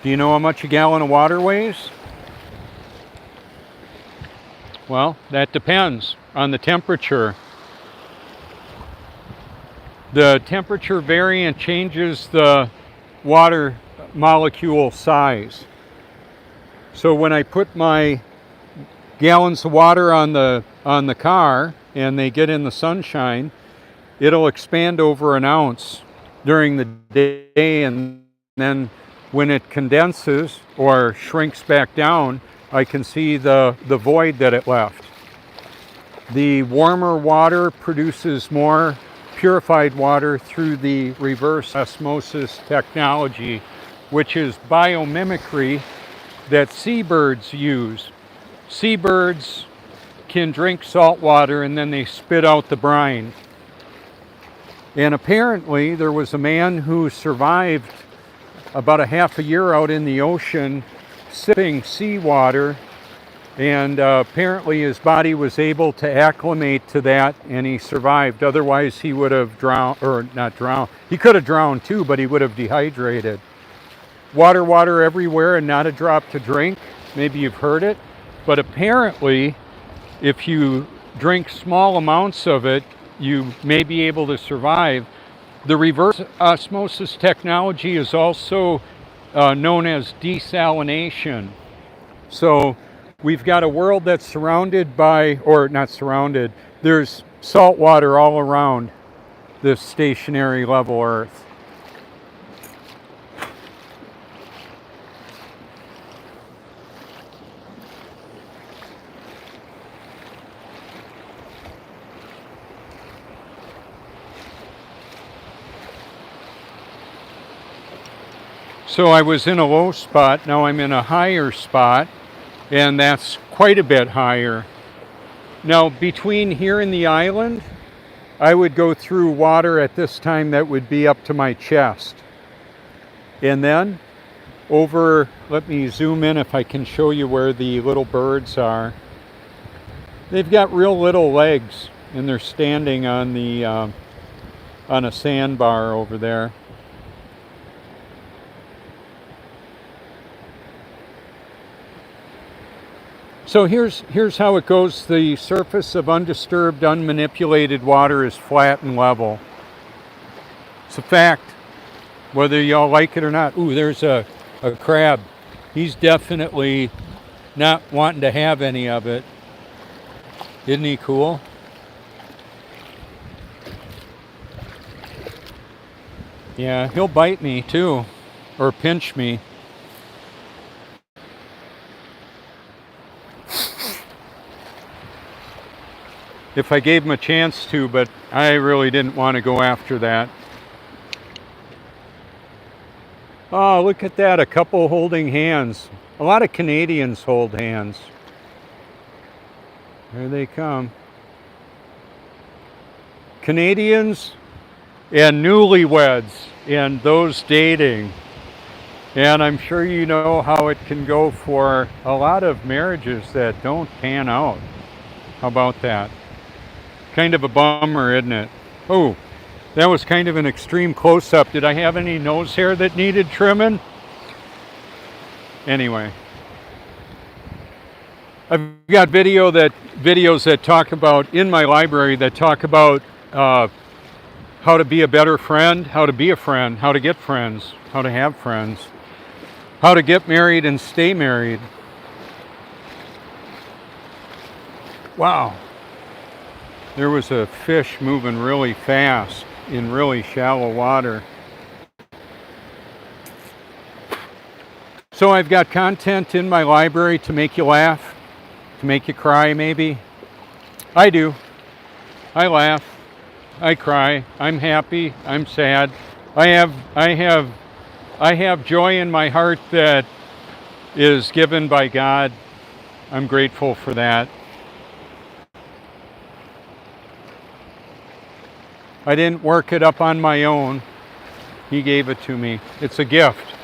Do you know how much a gallon of water weighs? Well, that depends on the temperature. The temperature variant changes the water molecule size. So when I put my gallons of water on the car and they get in the sunshine, it'll expand over an ounce during the day, and then when it condenses or shrinks back down, I can see the void that it left. The warmer water produces more purified water through the reverse osmosis technology, which is biomimicry that seabirds use. Seabirds can drink salt water and then they spit out the brine. And apparently there was a man who survived about a half a year out in the ocean sipping seawater, and apparently his body was able to acclimate to that, and he survived. Otherwise he would have drowned, or not drowned. He could have drowned too, but he would have dehydrated. Water everywhere and not a drop to drink. Maybe you've heard it, but apparently if you drink small amounts of it, you may be able to survive. The reverse osmosis technology is also known as desalination. So we've got a world that's surrounded by, or not surrounded, there's salt water all around this stationary level Earth. So I was in a low spot, now I'm in a higher spot, and that's quite a bit higher. Now between here and the island, I would go through water at this time that would be up to my chest. And then over, let me zoom in if I can show you where the little birds are. They've got real little legs, and they're standing on the on a sandbar over there. So here's how it goes. The surface of undisturbed, unmanipulated water is flat and level. It's a fact, whether y'all like it or not. Ooh, there's a crab. He's definitely not wanting to have any of it. Isn't he cool? Yeah, he'll bite me too, or pinch me. If I gave him a chance to, but I really didn't want to go after that. Oh, look at that, a couple holding hands. A lot of Canadians hold hands. There they come. Canadians and newlyweds and those dating. And I'm sure you know how it can go for a lot of marriages that don't pan out. How about that? Kind of a bummer, isn't it? Oh, that was kind of an extreme close-up. Did I have any nose hair that needed trimming? Anyway. I've got videos that talk about, in my library, that talk about how to be a better friend, how to be a friend, how to get friends, how to have friends, how to get married and stay married. Wow. There was a fish moving really fast in really shallow water. So I've got content in my library to make you laugh, to make you cry maybe. I do. I laugh. I cry. I'm happy. I'm sad. I have joy in my heart that is given by God. I'm grateful for that. I didn't work it up on my own. He gave it to me. It's a gift.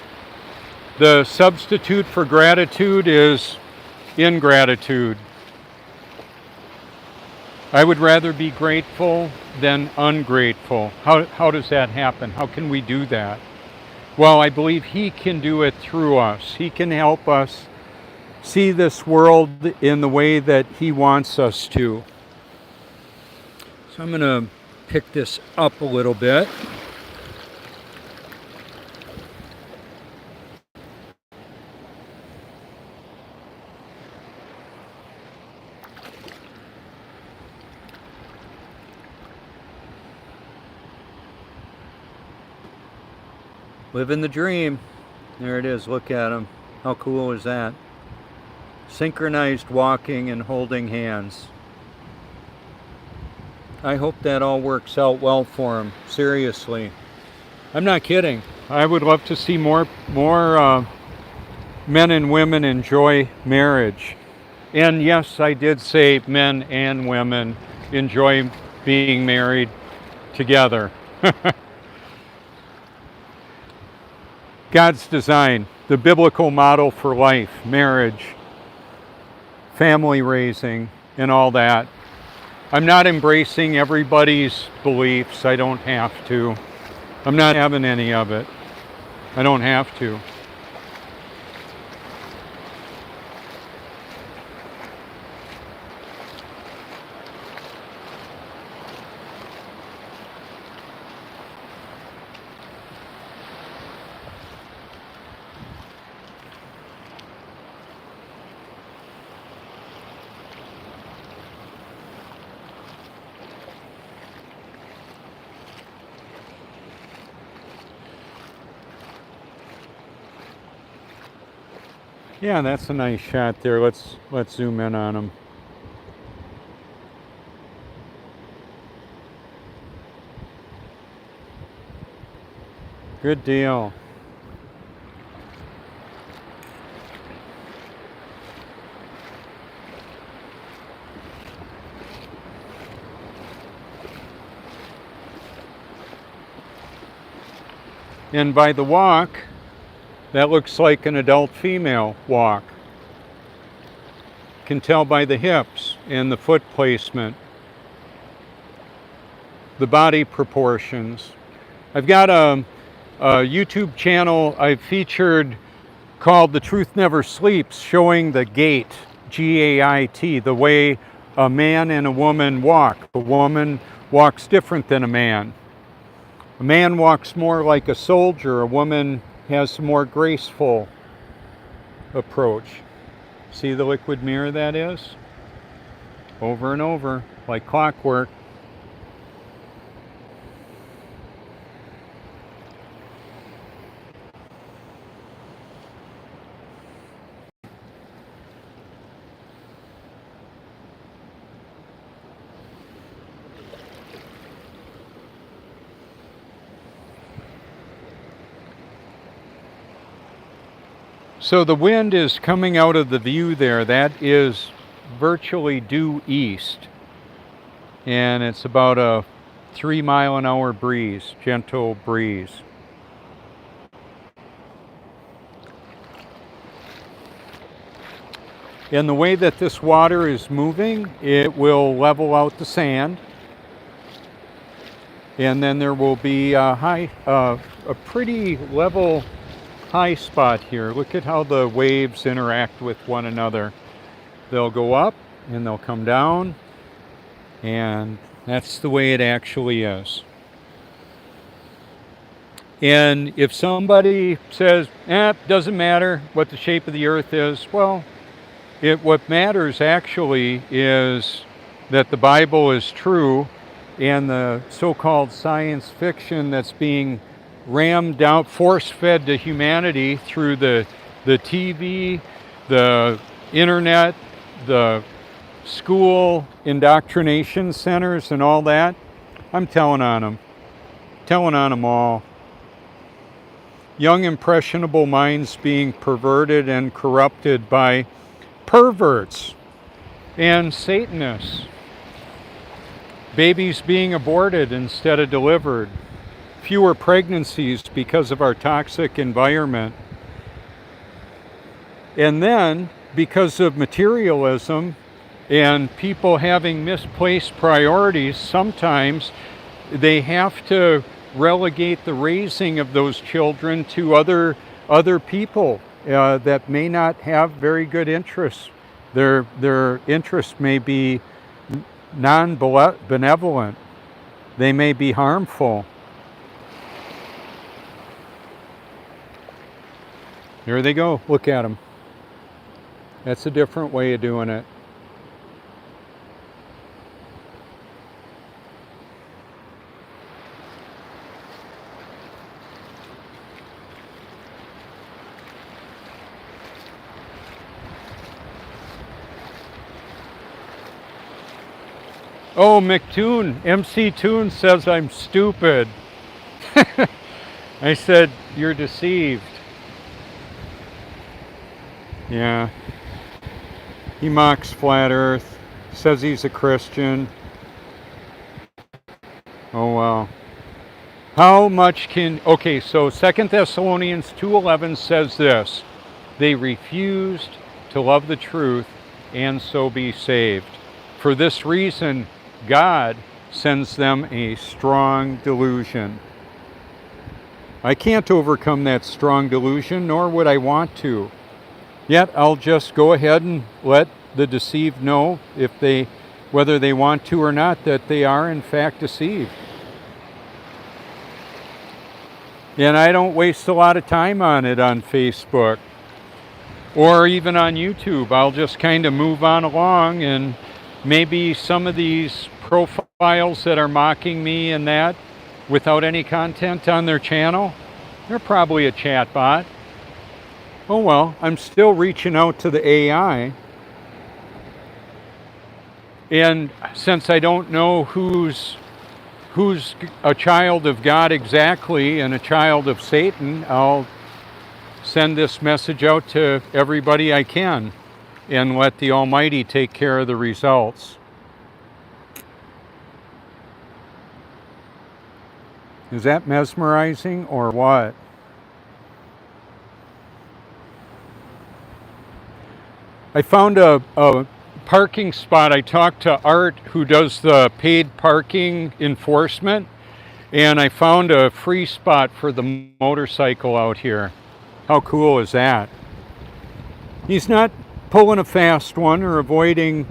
The substitute for gratitude is ingratitude. I would rather be grateful than ungrateful. How does that happen? How can we do that? Well, I believe He can do it through us. He can help us see this world in the way that He wants us to. So I'm going to pick this up a little bit. Living the dream. There it is. Look at him. How cool is that? Synchronized walking and holding hands. I hope that all works out well for him. Seriously. I'm not kidding. I would love to see more men and women enjoy marriage. And yes, I did say men and women enjoy being married together. God's design, the biblical model for life, marriage, family raising, and all that. I'm not embracing everybody's beliefs. I don't have to. I'm not having any of it. I don't have to. Yeah, that's a nice shot there. Let's zoom in on them. Good deal. And by the walk, that looks like an adult female walk. Can tell by the hips and the foot placement, the body proportions. I've got a YouTube channel I've featured called The Truth Never Sleeps, showing the gait G-A-I-T, the way a man and a woman walk. A woman walks different than a man. A man walks more like a soldier. A woman has a more graceful approach. See the liquid mirror that is? Over and over, like clockwork. So the wind is coming out of the view there. That is virtually due east. And it's about a 3-mile-an-hour breeze, gentle breeze. And the way that this water is moving, it will level out the sand. And then there will be a pretty level high spot here. Look at how the waves interact with one another. They'll go up and they'll come down, and that's the way it actually is. And if somebody says, doesn't matter what the shape of the earth is, well, what matters actually is that the Bible is true, and the so-called science fiction that's being rammed down, force-fed to humanity through the TV, the internet, the school indoctrination centers and all that, I'm telling on them. Telling on them all. Young impressionable minds being perverted and corrupted by perverts and Satanists. Babies being aborted instead of delivered. Fewer pregnancies because of our toxic environment. And then, because of materialism and people having misplaced priorities, sometimes they have to relegate the raising of those children to other people that may not have very good interests. Their interests may be non-benevolent. They may be harmful. There they go. Look at them. That's a different way of doing it. Oh, McToon, MC Toon says I'm stupid. I said, you're deceived. Yeah. He mocks flat earth, says he's a Christian. Oh, well. How much can... Okay, so 2 Thessalonians 2:11 says this. They refused to love the truth and so be saved. For this reason, God sends them a strong delusion. I can't overcome that strong delusion, nor would I want to. Yet I'll just go ahead and let the deceived know, whether they want to or not, that they are in fact deceived. And I don't waste a lot of time on it on Facebook or even on YouTube. I'll just kind of move on along, and maybe some of these profiles that are mocking me and that without any content on their channel, they're probably a chat bot. Oh well, I'm still reaching out to the AI. And since I don't know who's a child of God exactly and a child of Satan, I'll send this message out to everybody I can and let the Almighty take care of the results. Is that mesmerizing or what? I found a parking spot. I talked to Art, who does the paid parking enforcement, and I found a free spot for the motorcycle out here. How cool is that? He's not pulling a fast one or avoiding,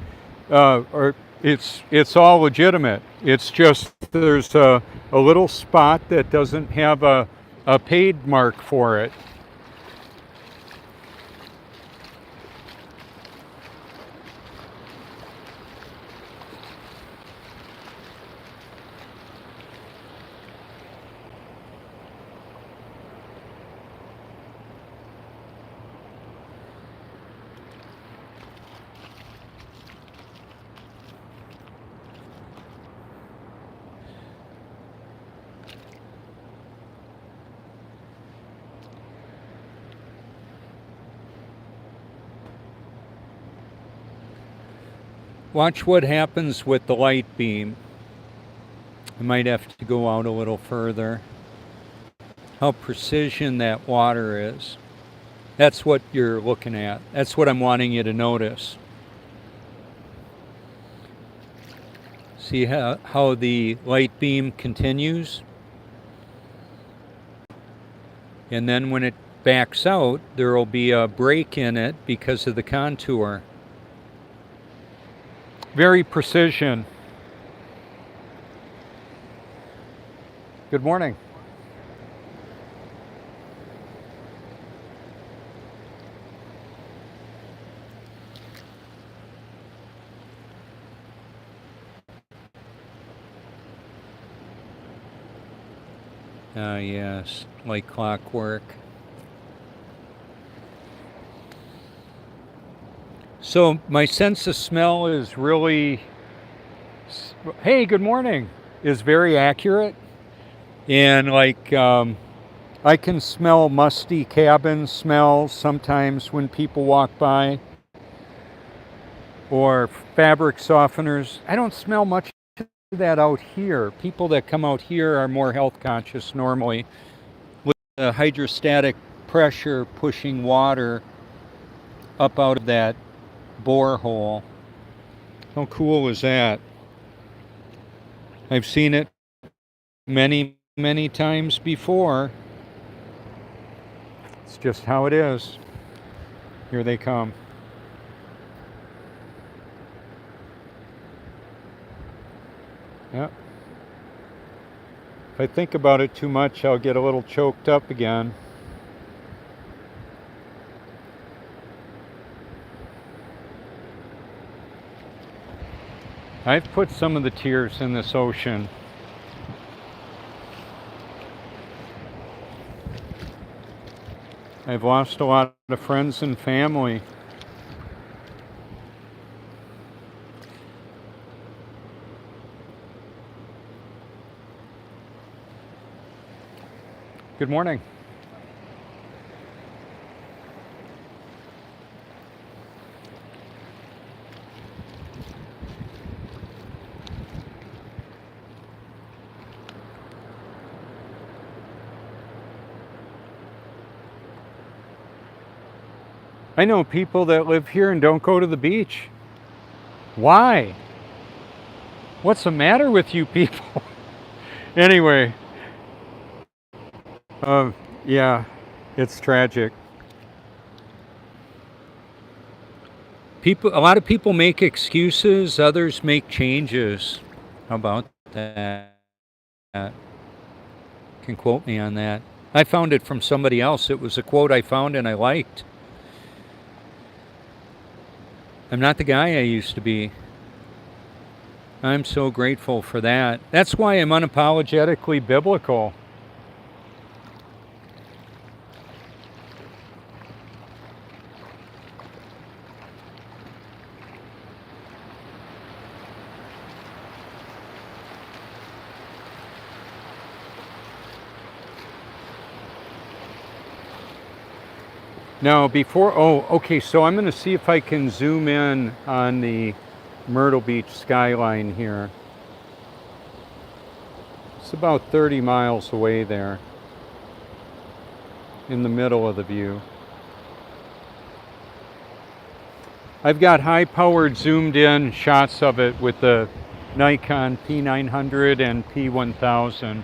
or it's all legitimate. It's just there's a little spot that doesn't have a paid mark for it. Watch what happens with the light beam. I might have to go out a little further. How precision that water is. That's what you're looking at. That's what I'm wanting you to notice. See how the light beam continues? And then when it backs out, there will be a break in it because of the contour. Very precision. Good morning. Yes, like clockwork. So my sense of smell is really, hey, good morning, is very accurate. And like, I can smell musty cabin smells sometimes when people walk by, or fabric softeners. I don't smell much of that out here. People that come out here are more health conscious normally, with the hydrostatic pressure pushing water up out of that borehole. How cool is that? I've seen it many, many times before. It's just how it is. Here they come. Yep. If I think about it too much, I'll get a little choked up again. I've put some of the tears in this ocean. I've lost a lot of friends and family. Good morning. I know people that live here and don't go to the beach. Why? What's the matter with you people? Anyway, yeah, it's tragic. A lot of people make excuses, others make changes. How about that? Can quote me on that. I found it from somebody else. It was a quote I found and I liked. I'm not the guy I used to be. I'm so grateful for that. That's why I'm unapologetically biblical. Now okay, so I'm going to see if I can zoom in on the Myrtle Beach skyline here. It's about 30 miles away there, in the middle of the view. I've got high-powered zoomed in shots of it with the Nikon P900 and P1000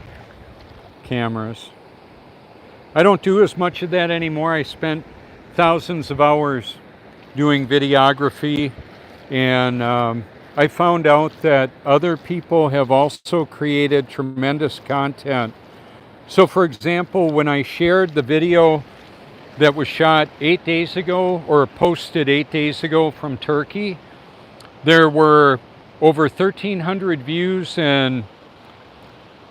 cameras. I don't do as much of that anymore. I spent thousands of hours doing videography, and I found out that other people have also created tremendous content. So for example, when I shared the video that was shot 8 days ago or posted 8 days ago from Turkey, there were over 1,300 views and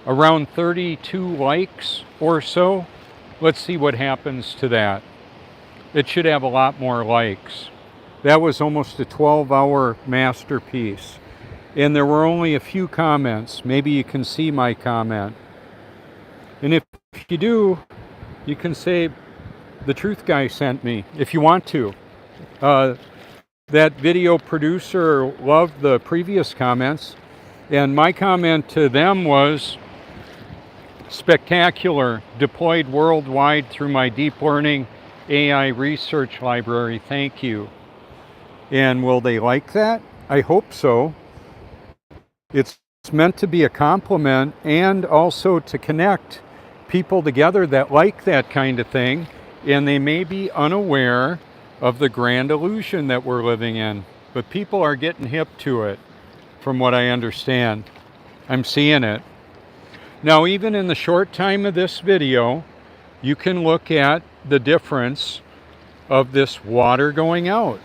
around 32 likes or so. Let's see what happens to that. It should have a lot more likes. That was almost a 12-hour masterpiece. And there were only a few comments. Maybe you can see my comment. And if you do, you can say, the truth guy sent me, if you want to. That video producer loved the previous comments, and my comment to them was, spectacular, deployed worldwide through my deep learning AI research library, thank you. And will they like that? I hope so. It's meant to be a compliment and also to connect people together that like that kind of thing, and they may be unaware of the grand illusion that we're living in. But people are getting hip to it, from what I understand. I'm seeing it. Now, even in the short time of this video, you can look at the difference of this water going out.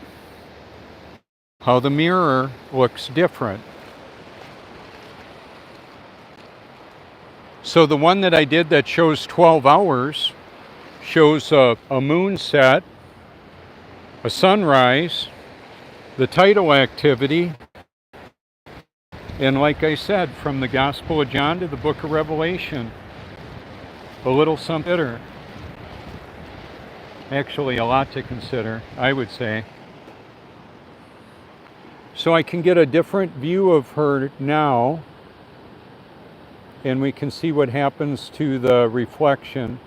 How the mirror looks different. So the one that I did that shows 12 hours shows a moon set, a sunrise, the tidal activity, and like I said, from the Gospel of John to the Book of Revelation, a little something bitter. Actually, a lot to consider, I would say. So I can get a different view of her now, and we can see what happens to the reflection.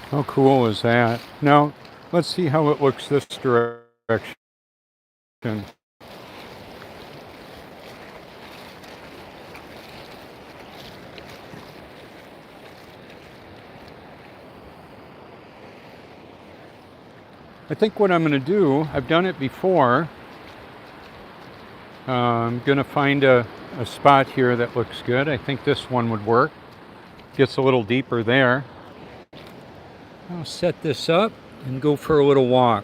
How cool is that? Now, let's see how it looks this direction. I think what I'm going to do, I've done it before. I'm going to find a spot here that looks good. I think this one would work. Gets a little deeper there. I'll set this up and go for a little walk.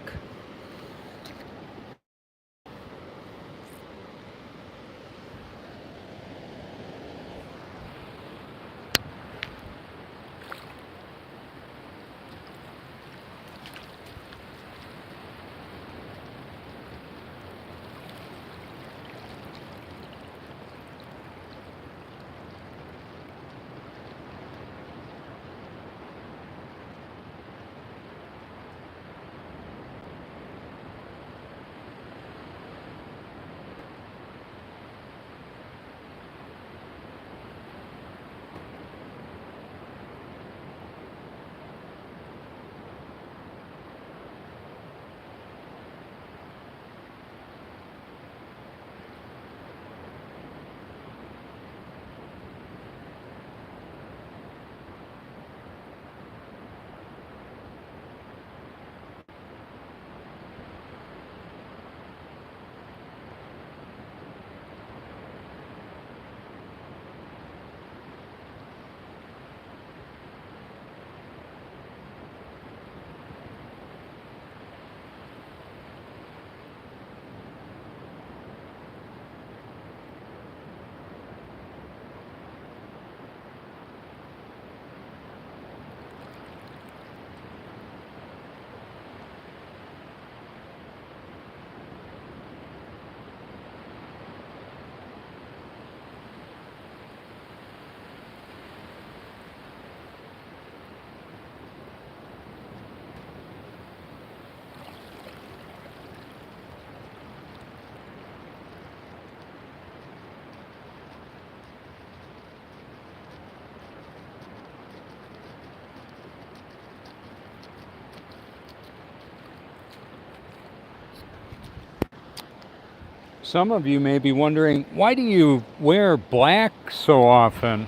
Some of you may be wondering, why do you wear black so often?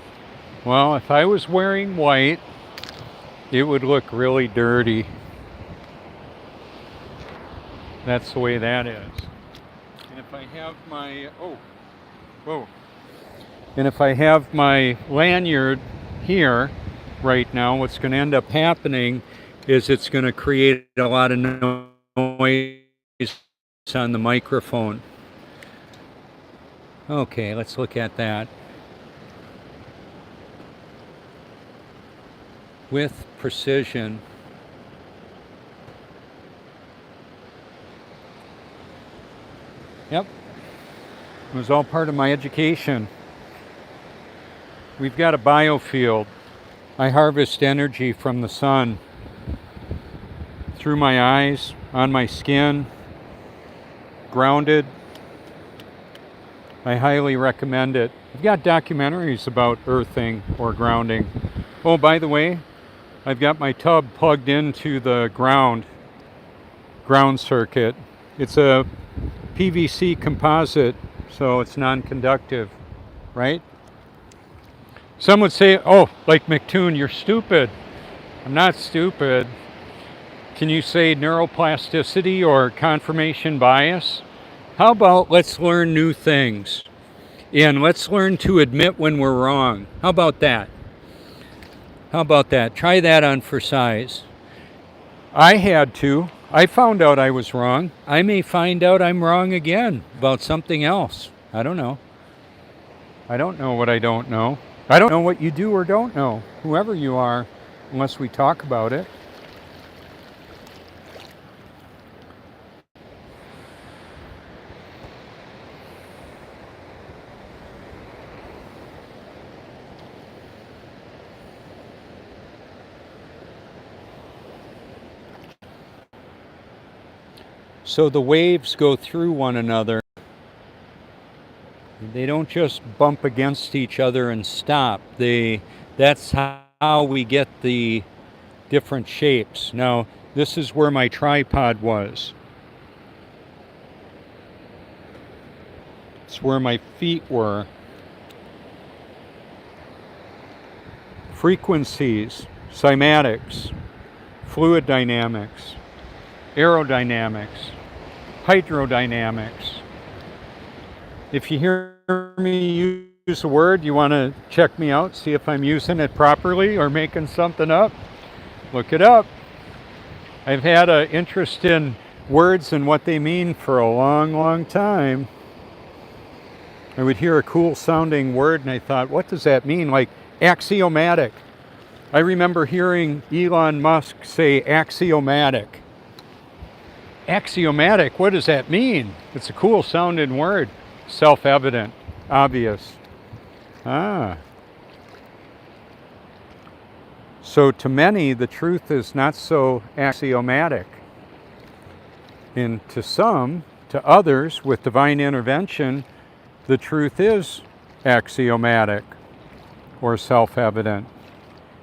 Well, if I was wearing white, it would look really dirty. That's the way that is. And if I have my, and if I have my lanyard here right now, what's going to end up happening is it's going to create a lot of noise on the microphone. Okay, let's look at that. With precision. Yep, it was all part of my education. We've got a biofield. I harvest energy from the sun through my eyes, on my skin, grounded. I highly recommend it. I've got documentaries about earthing or grounding. Oh, by the way, I've got my tub plugged into the ground circuit. It's a PVC composite, so it's non-conductive, right? Some would say, oh, like McToon, you're stupid. I'm not stupid. Can you say neuroplasticity or confirmation bias? How about let's learn new things and let's learn to admit when we're wrong. How about that? How about that? Try that on for size. I had to. I found out I was wrong. I may find out I'm wrong again about something else. I don't know. I don't know what I don't know. I don't know what you do or don't know, whoever you are, unless we talk about it. So the waves go through one another. They don't just bump against each other and stop. That's how we get the different shapes. Now, this is where my tripod was. It's where my feet were. Frequencies, cymatics, fluid dynamics, aerodynamics, hydrodynamics. If you hear me use a word, you want to check me out, see if I'm using it properly or making something up, look it up. I've had an interest in words and what they mean for a long, long time. I would hear a cool sounding word and I thought, what does that mean? Like axiomatic. I remember hearing Elon Musk say axiomatic. Axiomatic, what does that mean? It's a cool sounding word. Self-evident, obvious. So to many, the truth is not so axiomatic. And to some, to others, with divine intervention, the truth is axiomatic or self-evident.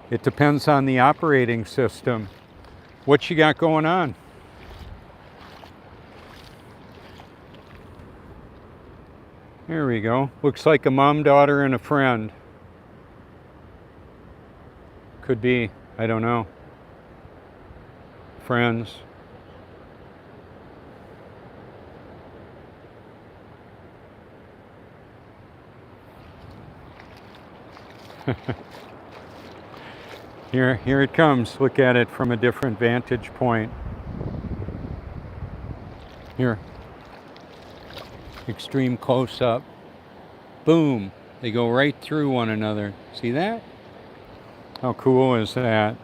It depends on the operating system. What you got going on? There we go. Looks like a mom, daughter, and a friend. Could be. I don't know. Friends. Here it comes. Look at it from a different vantage point. Here. Extreme close-up. Boom. They go right through one another. See that? How cool is that?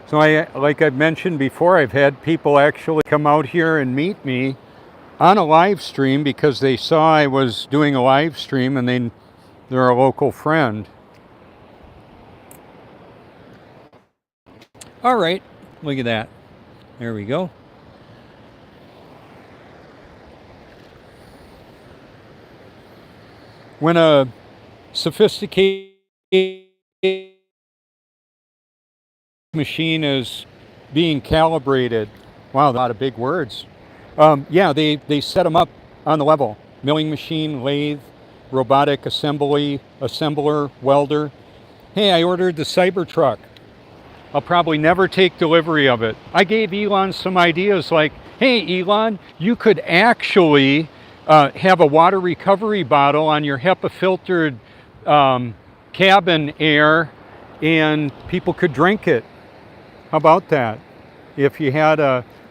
So like I've mentioned before, I've had people actually come out here and meet me on a live stream because they saw I was doing a live stream and they're a local friend. All right, look at that. There we go. When a sophisticated machine is being calibrated. Wow, a lot of big words. Yeah, they set them up on the level. Milling machine, lathe, robotic assembler, welder. Hey, I ordered the Cybertruck. I'll probably never take delivery of it. I gave Elon some ideas like, hey, Elon, you could actually have a water recovery bottle on your HEPA filtered cabin air and people could drink it. How about that? If you had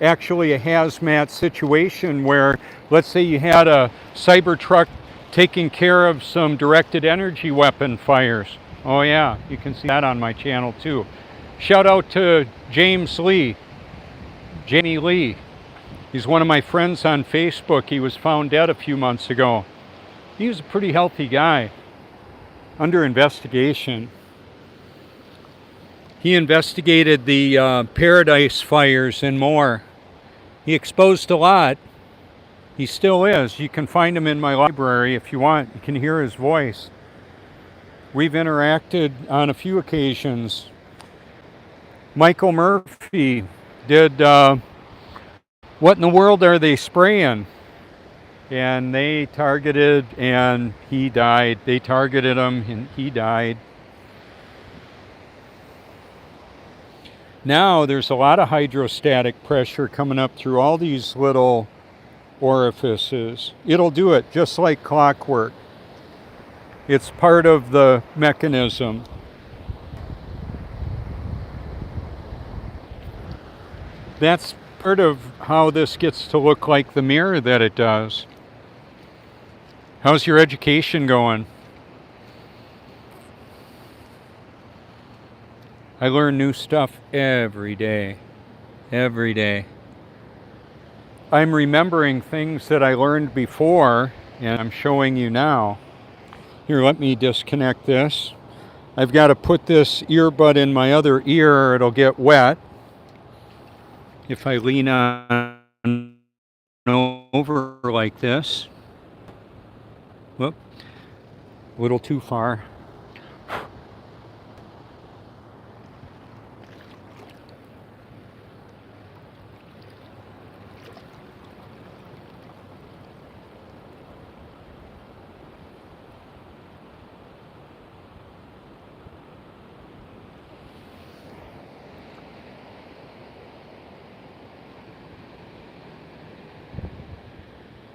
actually a hazmat situation where, let's say you had a Cybertruck taking care of some directed energy weapon fires. Oh yeah, you can see that on my channel too. Shout out to Jamie Lee. He's one of my friends on Facebook. He was found dead a few months ago. He was a pretty healthy guy, under investigation. He investigated the Paradise fires and more. He exposed a lot. He still is. You can find him in my library if you want. You can hear his voice. We've interacted on a few occasions. Michael Murphy did What in the World Are They Spraying? And they targeted and he died. They targeted him and he died. Now there's a lot of hydrostatic pressure coming up through all these little orifices. It'll do it just like clockwork. It's part of the mechanism. That's part of how this gets to look like the mirror that it does. How's your education going? I learn new stuff every day. Every day. I'm remembering things that I learned before, and I'm showing you now. Here, let me disconnect this. I've got to put this earbud in my other ear or it'll get wet. If I lean on over like this. Whoop. A little too far.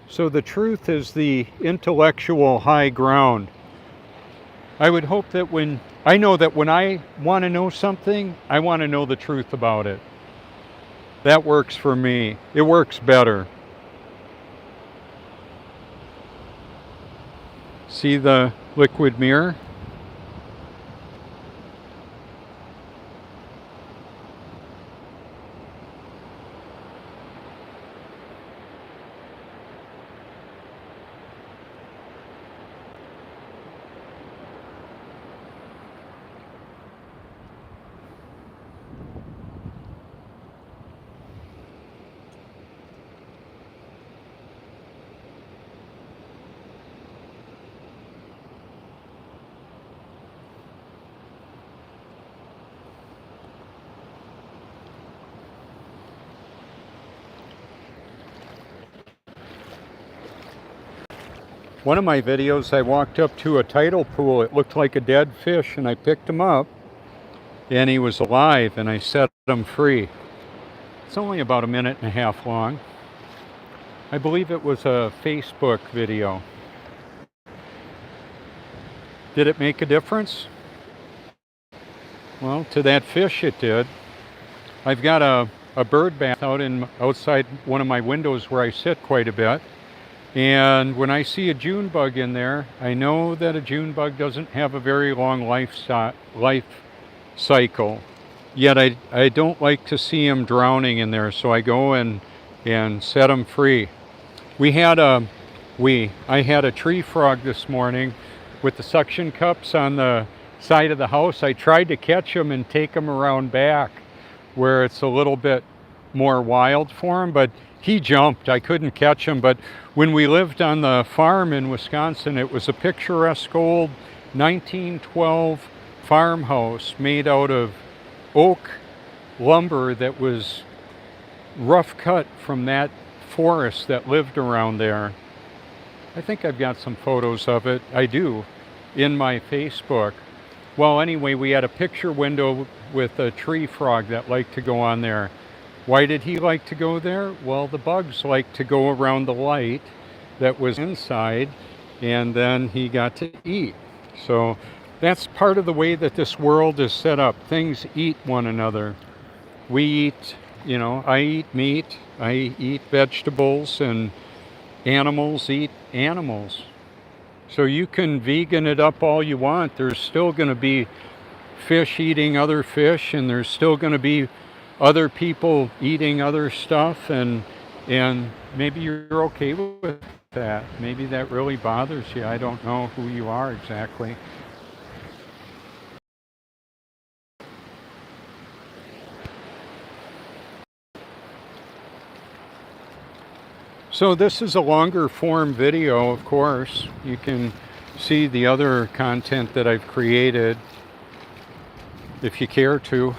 So the truth is the intellectual high ground. I would hope that I know that when I want to know something, I want to know the truth about it. That works for me. It works better. See the liquid mirror? One of my videos, I walked up to a tidal pool. It looked like a dead fish, and I picked him up, and he was alive, and I set him free. It's only about a minute and a half long. I believe it was a Facebook video. Did it make a difference? Well, to that fish it did. I've got a bird bath outside one of my windows where I sit quite a bit. And when I see a June bug in there, I know that a June bug doesn't have a very long life cycle. Yet I don't like to see them drowning in there, so I go and set them free. I had a tree frog this morning with the suction cups on the side of the house. I tried to catch them and take them around back where it's a little bit more wild for him, but he jumped. I couldn't catch him. But when we lived on the farm in Wisconsin, it was a picturesque old 1912 farmhouse made out of oak lumber that was rough cut from that forest that lived around there. I think I've got some photos of it. I do, in my Facebook. Well, anyway, we had a picture window with a tree frog that liked to go on there. Why did he like to go there? Well, the bugs like to go around the light that was inside, and then he got to eat. So that's part of the way that this world is set up. Things eat one another. We eat, I eat meat, I eat vegetables, and animals eat animals. So you can vegan it up all you want. There's still going to be fish eating other fish, and there's still going to be other people eating other stuff, and maybe you're okay with that. Maybe that really bothers you. I don't know who you are exactly. So this is a longer form video, of course. You can see the other content that I've created if you care to.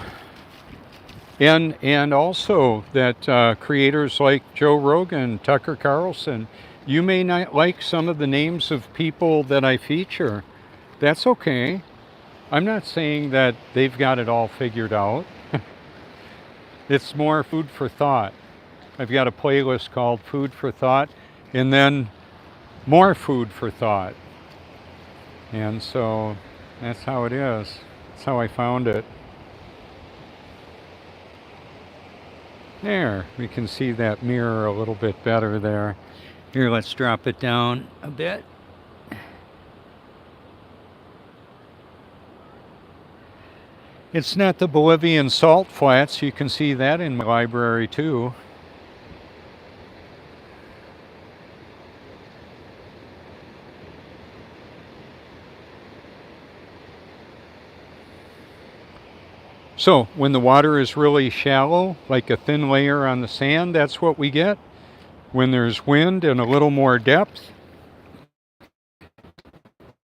And also that creators like Joe Rogan, Tucker Carlson, you may not like some of the names of people that I feature. That's okay. I'm not saying that they've got it all figured out. It's more food for thought. I've got a playlist called Food for Thought, and then more food for thought. And so that's how it is. That's how I found it. There, we can see that mirror a little bit better there. Here, let's drop it down a bit. It's not the Bolivian salt flats. You can see that in my library too. So when the water is really shallow, like a thin layer on the sand, that's what we get. When there's wind and a little more depth,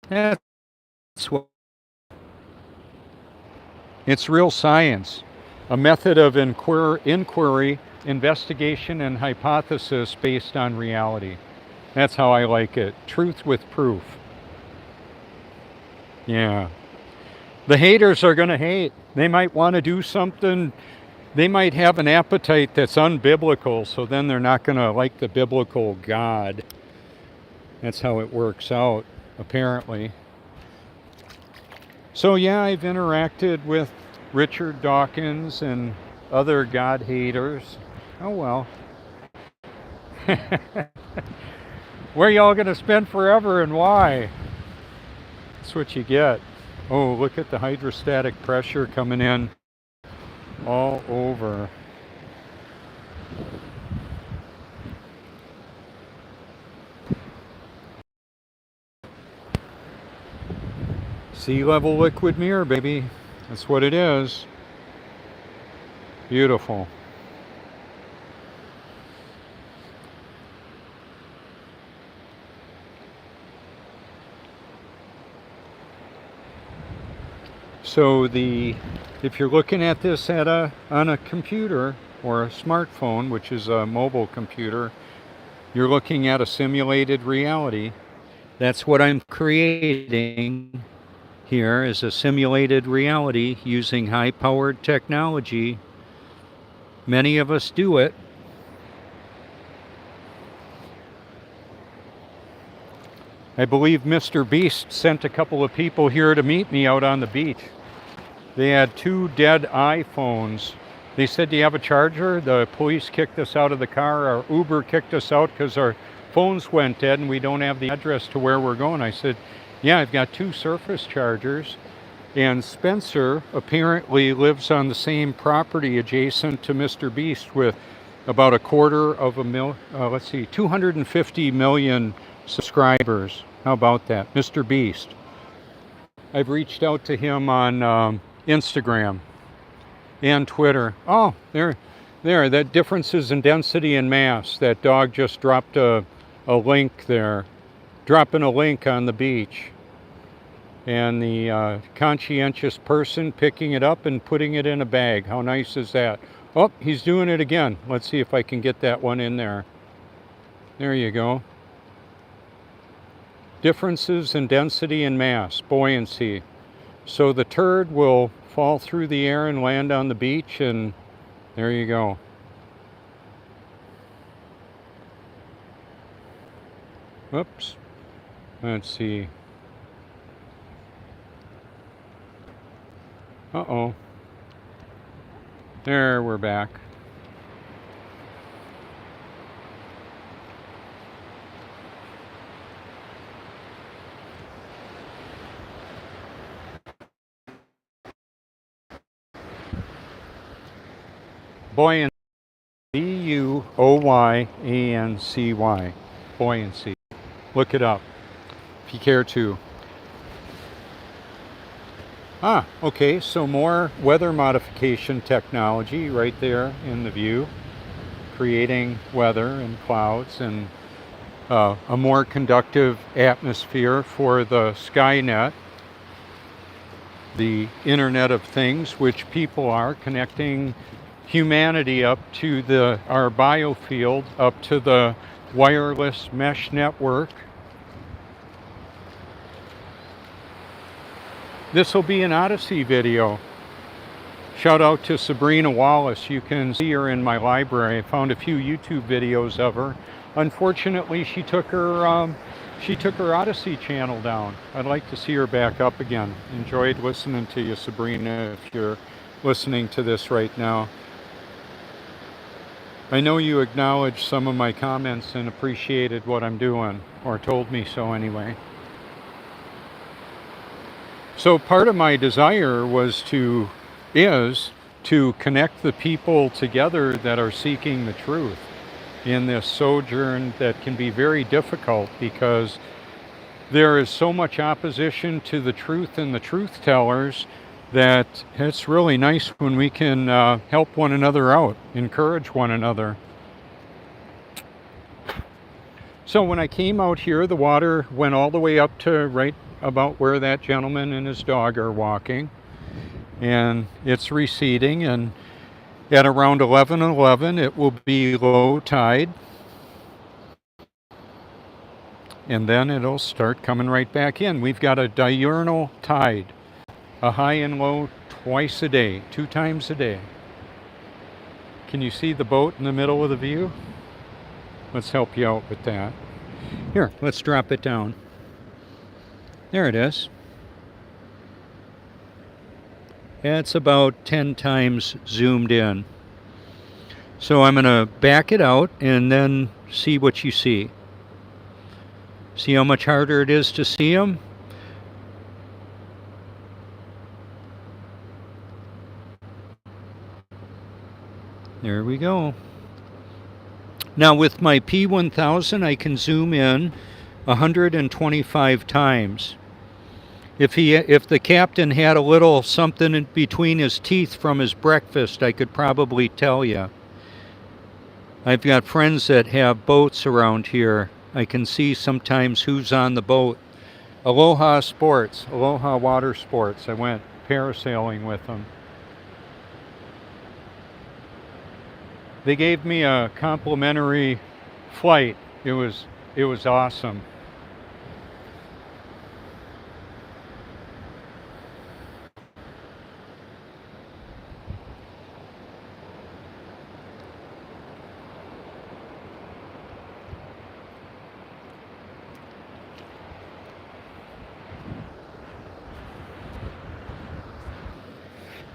that's what. It's real science, a method of inquiry, investigation, and hypothesis based on reality. That's how I like it. Truth with proof. Yeah. The haters are going to hate. They might want to do something. They might have an appetite that's unbiblical, so then they're not going to like the biblical God. That's how it works out, apparently. So yeah, I've interacted with Richard Dawkins and other God haters. Oh well. Where y'all going to spend forever and why? That's what you get. Oh, look at the hydrostatic pressure coming in all over. Sea level liquid mirror, baby. That's what it is. Beautiful. So if you're looking at this on a computer or a smartphone, which is a mobile computer, you're looking at a simulated reality. That's what I'm creating here, is a simulated reality using high-powered technology. Many of us do it. I believe Mr. Beast sent a couple of people here to meet me out on the beach. They had 2 dead iPhones. They said, do you have a charger? The police kicked us out of the car. Our Uber kicked us out because our phones went dead and we don't have the address to where we're going. I said, yeah, I've got 2 Surface chargers. And Spencer apparently lives on the same property adjacent to Mr. Beast with about 250 million subscribers. How about that? Mr. Beast. I've reached out to him on Instagram and Twitter. Oh, there, that differences in density and mass. That dog just dropped a link there. Dropping a link on the beach. and the conscientious person picking it up and putting it in a bag. How nice is that? Oh, he's doing it again. Let's see if I can get that one in there. There you go. Differences in density and mass, buoyancy. So the turd will fall through the air and land on the beach, and there you go. Whoops. Let's see. Uh-oh. There, we're back. Buoyancy. B-U-O-Y-A-N-C-Y. Buoyancy. Look it up if you care to. Okay, so more weather modification technology right there in the view, creating weather and clouds and a more conductive atmosphere for the Skynet, the Internet of Things, which people are connecting humanity up to our biofield, up to the wireless mesh network. This will be an Odyssey video. Shout out to Sabrina Wallace. You can see her in my library. I found a few YouTube videos of her. Unfortunately, she took her Odyssey channel down. I'd like to see her back up again. Enjoyed listening to you, Sabrina, if you're listening to this right now. I know you acknowledged some of my comments and appreciated what I'm doing, or told me so anyway. So part of my desire is to connect the people together that are seeking the truth in this sojourn that can be very difficult, because there is so much opposition to the truth and the truth tellers that it's really nice when we can help one another out, encourage one another. So when I came out here, the water went all the way up to right about where that gentleman and his dog are walking, and it's receding, and at around 11:11 it will be low tide, and then it'll start coming right back in. We've got a diurnal tide, a high and low twice a day, 2 times a day. Can you see the boat in the middle of the view? Let's help you out with that. Here, let's drop it down. There it is. It's about 10 times zoomed in. So I'm going to back it out and then see what you see. See how much harder it is to see them? There we go. Now with my P1000 I can zoom in 125 times. If the captain had a little something in between his teeth from his breakfast, I could probably tell you. I've got friends that have boats around here. I can see sometimes who's on the boat. Aloha Sports, Aloha Water Sports. I went parasailing with them. They gave me a complimentary flight. It was awesome.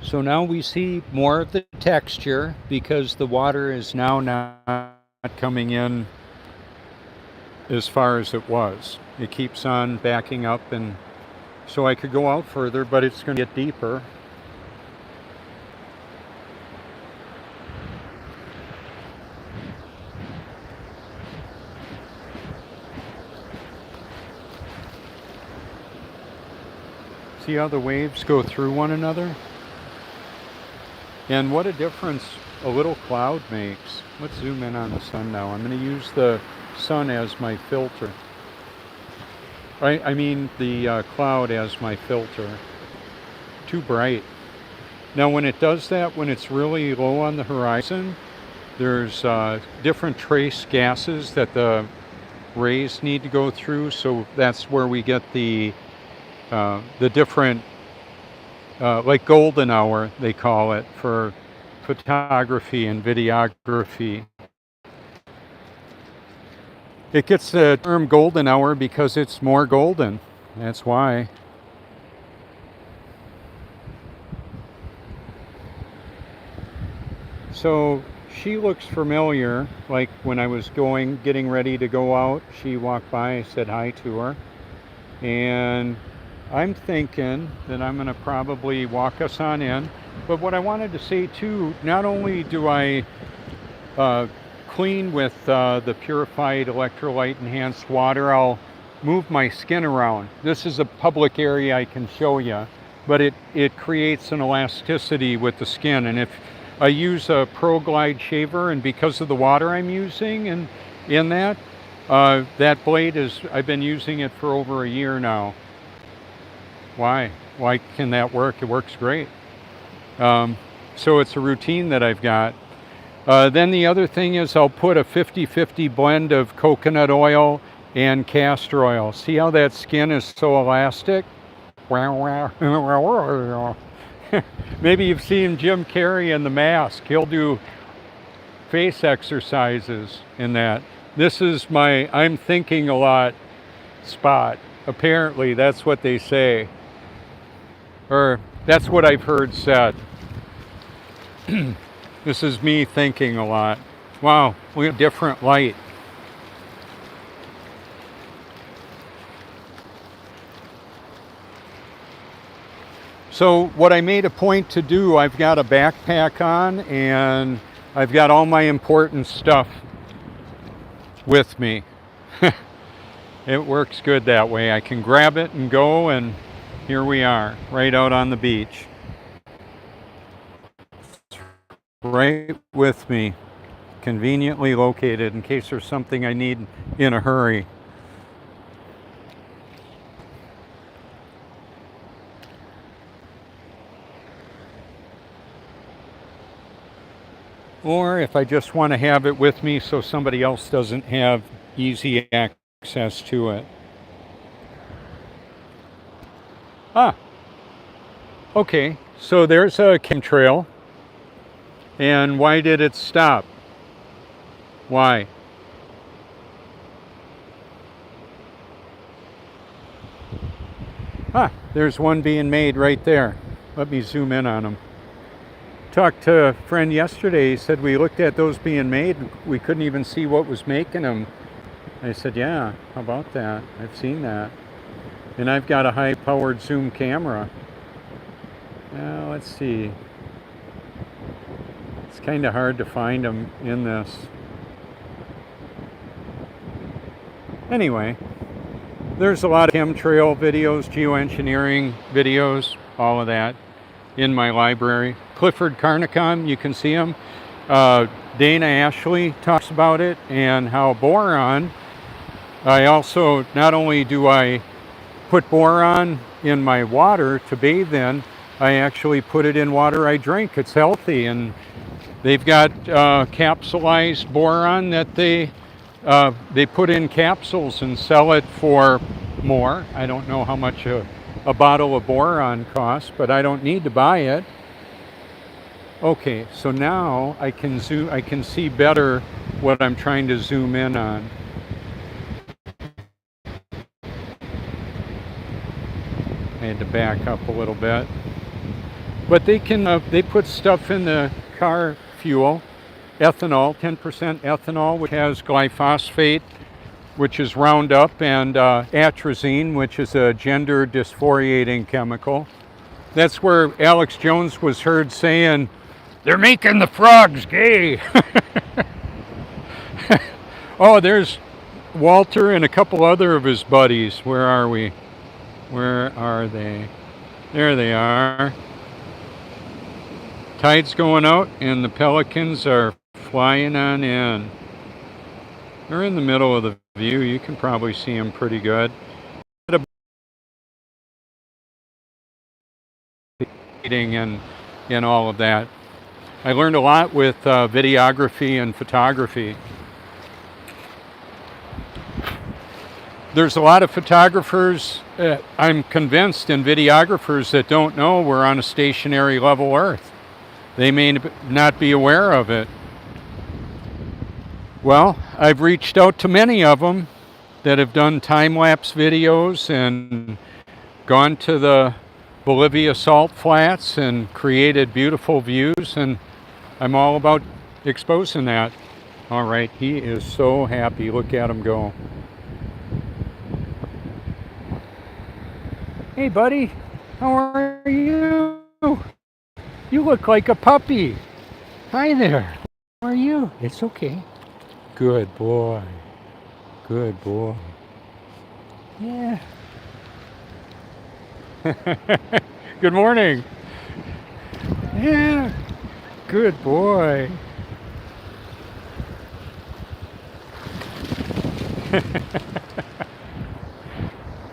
So now we see more of the texture because the water is now not coming in as far as it was. It keeps on backing up, and so I could go out further, but it's going to get deeper. See how the waves go through one another? And what a difference a little cloud makes. Let's zoom in on the sun now. I'm going to use the sun as my filter. I mean the cloud as my filter. Too bright. Now when it does that, when it's really low on the horizon, there's different trace gases that the rays need to go through, so that's where we get the different, like golden hour, they call it, for photography and videography. It gets the term golden hour because it's more golden. That's why. So she looks familiar, like when I was getting ready to go out, she walked by, I said hi to her. And I'm thinking that I'm gonna probably walk us on in. But what I wanted to say too, not only do I clean with the purified electrolyte enhanced water, I'll move my skin around. This is a public area I can show you, but it creates an elasticity with the skin. And if I use a ProGlide shaver, and because of the water I'm using and in that, that blade I've been using it for over a year now. Why? Why can that work? It works great. So it's a routine that I've got. Then the other thing is I'll put a 50-50 blend of coconut oil and castor oil. See how that skin is so elastic? Maybe you've seen Jim Carrey in The Mask. He'll do face exercises in that. This is my I'm thinking a lot spot. Apparently, that's what they say. Or that's what I've heard said. This is me thinking a lot. Wow, we have different light. So what I made a point to do, I've got a backpack on and I've got all my important stuff with me. It works good that way. I can grab it and go, and here we are, right out on the beach. Right with me, conveniently located in case there's something I need in a hurry. Or if I just want to have it with me so somebody else doesn't have easy access to it. Okay, so there's a chemtrail. And why did it stop? Why? There's one being made right there. Let me zoom in on them. Talked to a friend yesterday. He said we looked at those being made. We couldn't even see what was making them. I said, yeah, how about that? I've seen that. And I've got a high-powered zoom camera. Now, let's see. It's kind of hard to find them in this. Anyway, there's a lot of chemtrail videos, geoengineering videos, all of that in my library. Clifford Carnicom, you can see him. Dana Ashley talks about it, and how boron, I also, not only do I put boron in my water to bathe in, I actually put it in water I drink. It's healthy, and they've got capsulized boron that they put in capsules and sell it for more. I don't know how much a bottle of boron costs, but I don't need to buy it. Okay, so now I can see better what I'm trying to zoom in on. I had to back up a little bit. But they put stuff in the car fuel, ethanol, 10% ethanol, which has glyphosate, which is Roundup, and atrazine, which is a gender dysphorating chemical. That's where Alex Jones was heard saying, "They're making the frogs gay." Oh, there's Walter and a couple other of his buddies. Where are we? Where are they? There they are. Tide's going out and the pelicans are flying on in. They're in the middle of the view. You can probably see them pretty good. A lighting and all of that. I learned a lot with videography and photography. There's a lot of photographers, I'm convinced, and videographers that don't know we're on a stationary level Earth. They may not be aware of it. Well, I've reached out to many of them that have done time-lapse videos and gone to the Bolivia salt flats and created beautiful views, and I'm all about exposing that. All right, he is so happy. Look at him go. Hey, buddy, how are you? You look like a puppy. Hi there. How are you? It's okay. Good boy. Good boy. Yeah. Good morning. Yeah. Good boy.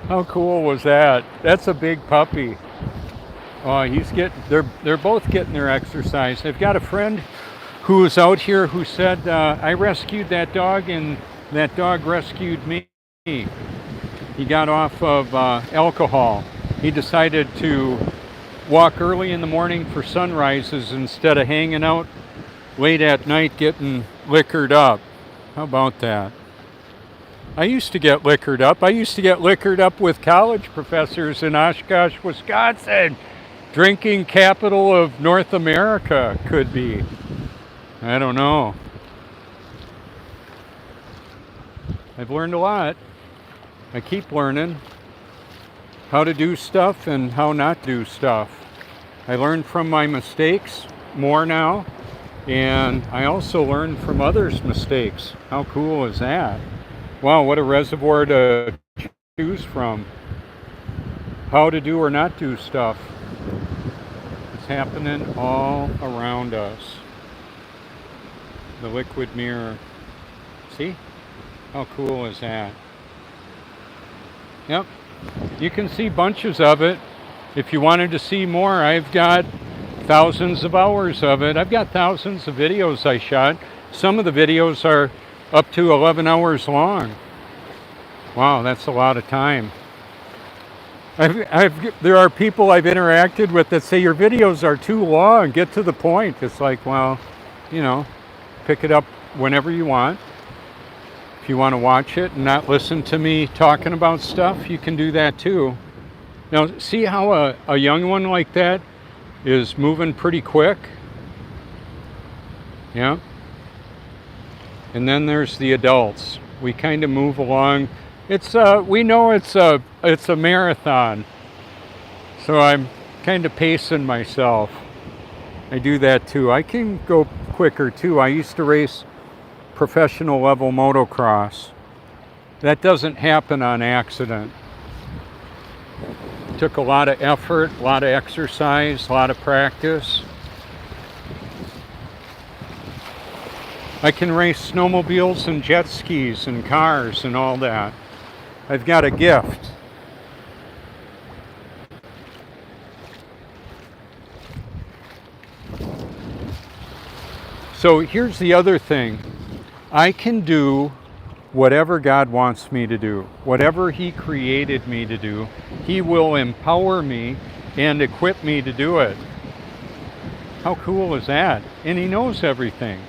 How cool was that? That's a big puppy. Oh, they're both getting their exercise. I've got a friend who was out here who said, I rescued that dog and that dog rescued me. He got off of alcohol. He decided to walk early in the morning for sunrises instead of hanging out late at night getting liquored up. How about that? I used to get liquored up. I used to get liquored up with college professors in Oshkosh, Wisconsin. Drinking capital of North America could be. I don't know. I've learned a lot. I keep learning how to do stuff and how not to do stuff. I learn from my mistakes more now, and I also learn from others' mistakes. How cool is that? Wow, what a reservoir to choose from. How to do or not do stuff. It's happening all around us. The liquid mirror. See? How cool is that? Yep. You can see bunches of it. If you wanted to see more, I've got thousands of hours of it. I've got thousands of videos I shot. Some of the videos are up to 11 hours long. Wow, that's a lot of time. There are people I've interacted with that say your videos are too long, get to the point. It's like, well, you know, pick it up whenever you want. If you want to watch it and not listen to me talking about stuff, you can do that too. Now, see how a young one like that is moving pretty quick? Yeah. And then there's the adults. We kind of move along. We know it's a marathon. So I'm kind of pacing myself. I do that too. I can go quicker too. I used to race professional level motocross. That doesn't happen on accident. It took a lot of effort, a lot of exercise, a lot of practice. I can race snowmobiles and jet skis and cars and all that. I've got a gift. So here's the other thing. I can do whatever God wants me to do. Whatever He created me to do, He will empower me and equip me to do it. How cool is that? And He knows everything.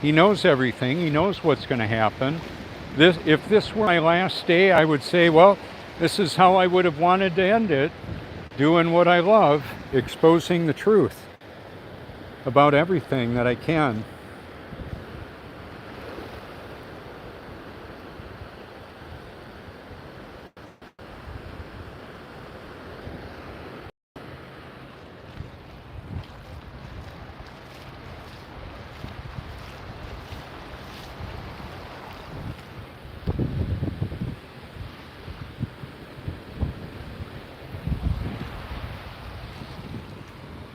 He knows everything. He knows what's going to happen. If this were my last day, I would say, well, this is how I would have wanted to end it. Doing what I love, exposing the truth about everything that I can.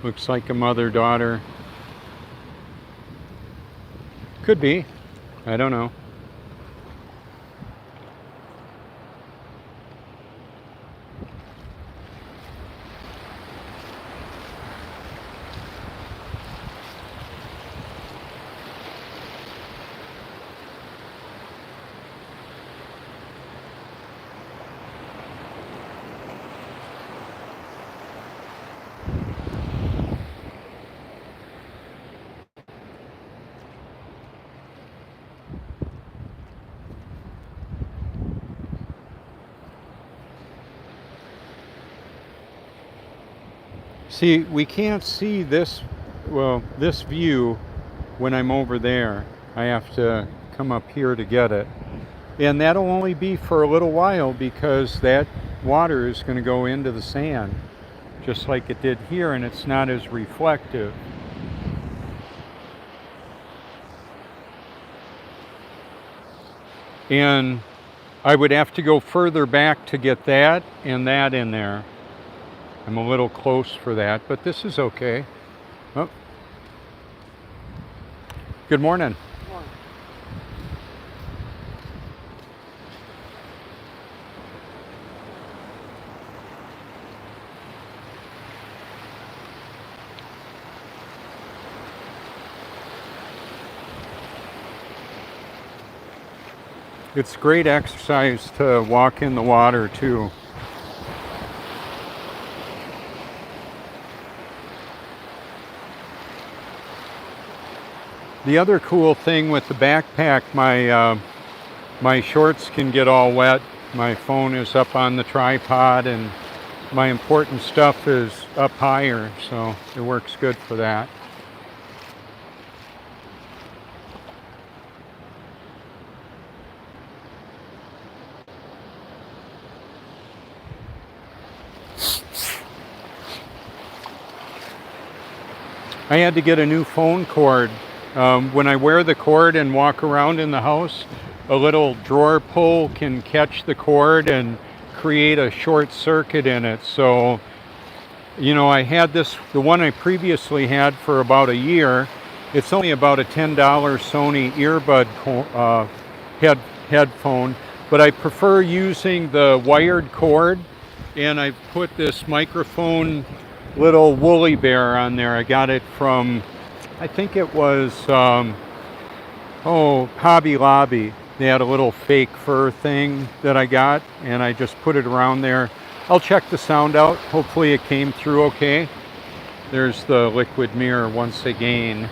Looks like a mother-daughter. Could be. I don't know. See, we can't see this, well, this view when I'm over there. I have to come up here to get it. And that'll only be for a little while because that water is going to go into the sand, just like it did here, and it's not as reflective. And I would have to go further back to get that and that in there. I'm a little close for that, but this is okay. Oh. Good morning. Good morning. It's great exercise to walk in the water too. The other cool thing with the backpack, my shorts can get all wet. My phone is up on the tripod and my important stuff is up higher, so it works good for that. I had to get a new phone cord. When I wear the cord and walk around in the house, a little drawer pull can catch the cord and create a short circuit in it. So, you know, I had this, the one I previously had for about a year. It's only about a $10 Sony earbud headphone, but I prefer using the wired cord, and I put this microphone little woolly bear on there. I got it from, I think it was, Hobby Lobby. They had a little fake fur thing that I got, and I just put it around there. I'll check the sound out. Hopefully it came through okay. There's the liquid mirror once again.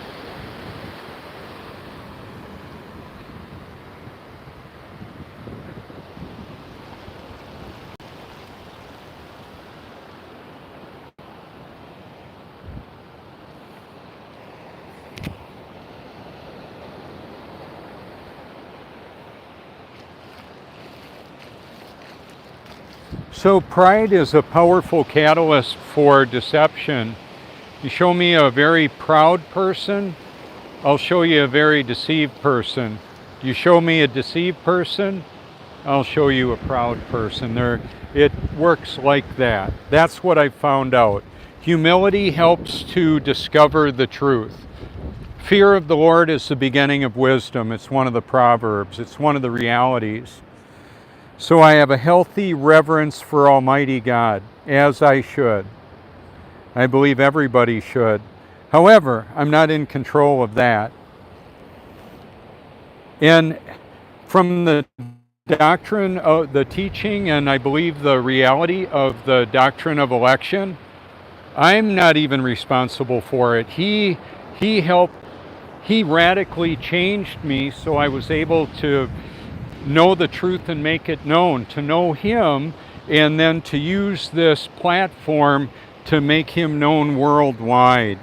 So pride is a powerful catalyst for deception. You show me a very proud person, I'll show you a very deceived person. You show me a deceived person, I'll show you a proud person. It works like that. That's what I found out. Humility helps to discover the truth. Fear of the Lord is the beginning of wisdom. It's one of the proverbs. It's one of the realities. So I have a healthy reverence for Almighty God, as I should. I believe everybody should. However, I'm not in control of that. And from the doctrine of the teaching, and I believe the reality of the doctrine of election, I'm not even responsible for it. He radically changed me so I was able to know the truth and make it known, to know Him, and then to use this platform to make Him known worldwide.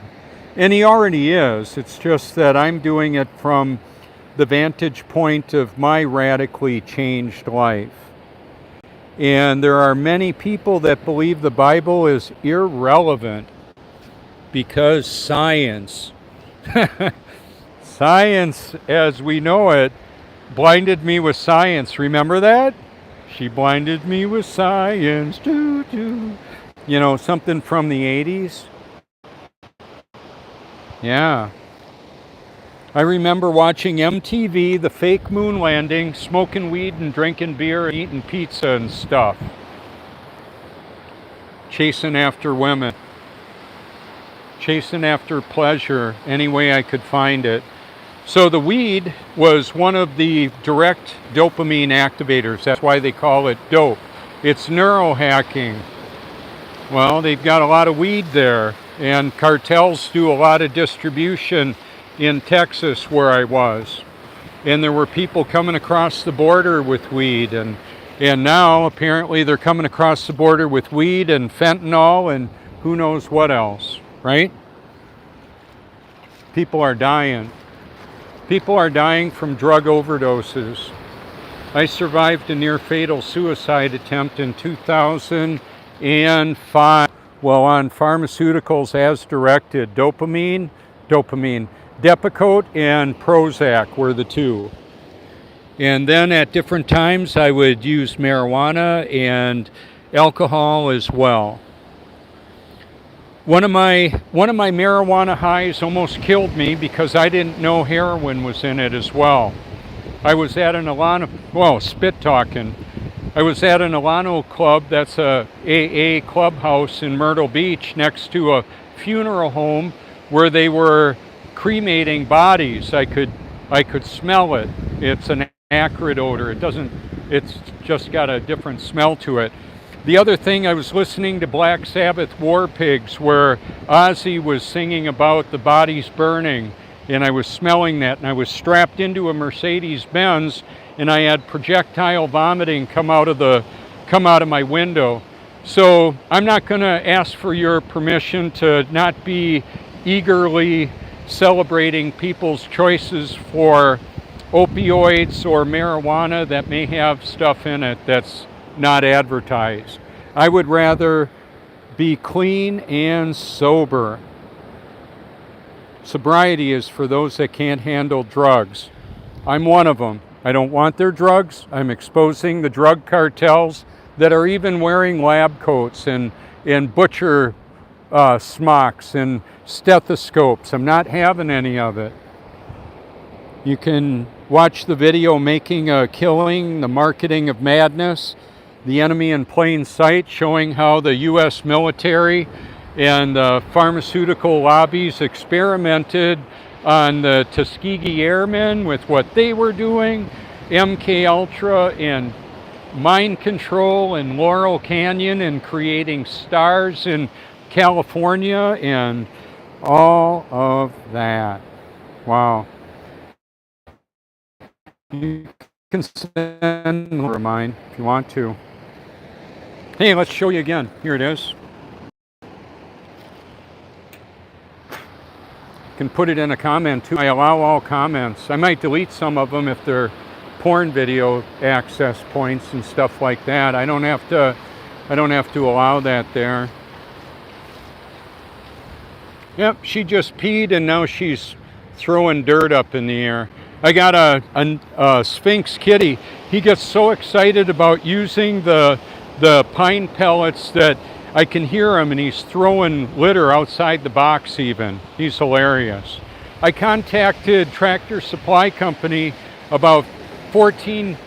And He already is. It's just that I'm doing it from the vantage point of my radically changed life. And there are many people that believe the Bible is irrelevant because science, science as we know it, blinded me with science. Remember that? She blinded me with science. Doo, doo. You know, something from the 80s. Yeah. I remember watching MTV, the fake moon landing, smoking weed and drinking beer and eating pizza and stuff. Chasing after women. Chasing after pleasure any way I could find it. So the weed was one of the direct dopamine activators. That's why they call it dope. It's neurohacking. Well, they've got a lot of weed there, and cartels do a lot of distribution in Texas where I was. And there were people coming across the border with weed, and now apparently they're coming across the border with weed and fentanyl and who knows what else, right? People are dying. People are dying from drug overdoses. I survived a near-fatal suicide attempt in 2005 while on pharmaceuticals as directed. Depakote and Prozac were the two. And then at different times I would use marijuana and alcohol as well. One of my marijuana highs almost killed me because I didn't know heroin was in it as well. I was at an Alano, well, spit talking. I was at an Alano club, that's a AA clubhouse in Myrtle Beach next to a funeral home where they were cremating bodies. I could smell it. It's an acrid odor. It's just got a different smell to it. The other thing, I was listening to Black Sabbath War Pigs where Ozzy was singing about the bodies burning, and I was smelling that, and I was strapped into a Mercedes-Benz, and I had projectile vomiting come out of my window. So I'm not going to ask for your permission to not be eagerly celebrating people's choices for opioids or marijuana that may have stuff in it that's not advertised. I would rather be clean and sober. Sobriety is for those that can't handle drugs. I'm one of them. I don't want their drugs. I'm exposing the drug cartels that are even wearing lab coats and butcher smocks and stethoscopes. I'm not having any of it. You can watch the video Making a Killing, the Marketing of Madness, The Enemy in Plain Sight, showing how the U.S. military and pharmaceutical lobbies experimented on the Tuskegee Airmen with what they were doing, MK Ultra and mind control in Laurel Canyon and creating stars in California and all of that. Wow. You can send more of mine if you want to. Hey, let's show you again. Here it is. You can put it in a comment too. I allow all comments. I might delete some of them if they're porn video access points and stuff like that. I don't have to allow that there. Yep, she just peed and now she's throwing dirt up in the air. I got a Sphinx kitty. He gets so excited about using the pine pellets that I can hear him, and he's throwing litter outside the box even. He's hilarious. I contacted Tractor Supply Company about 10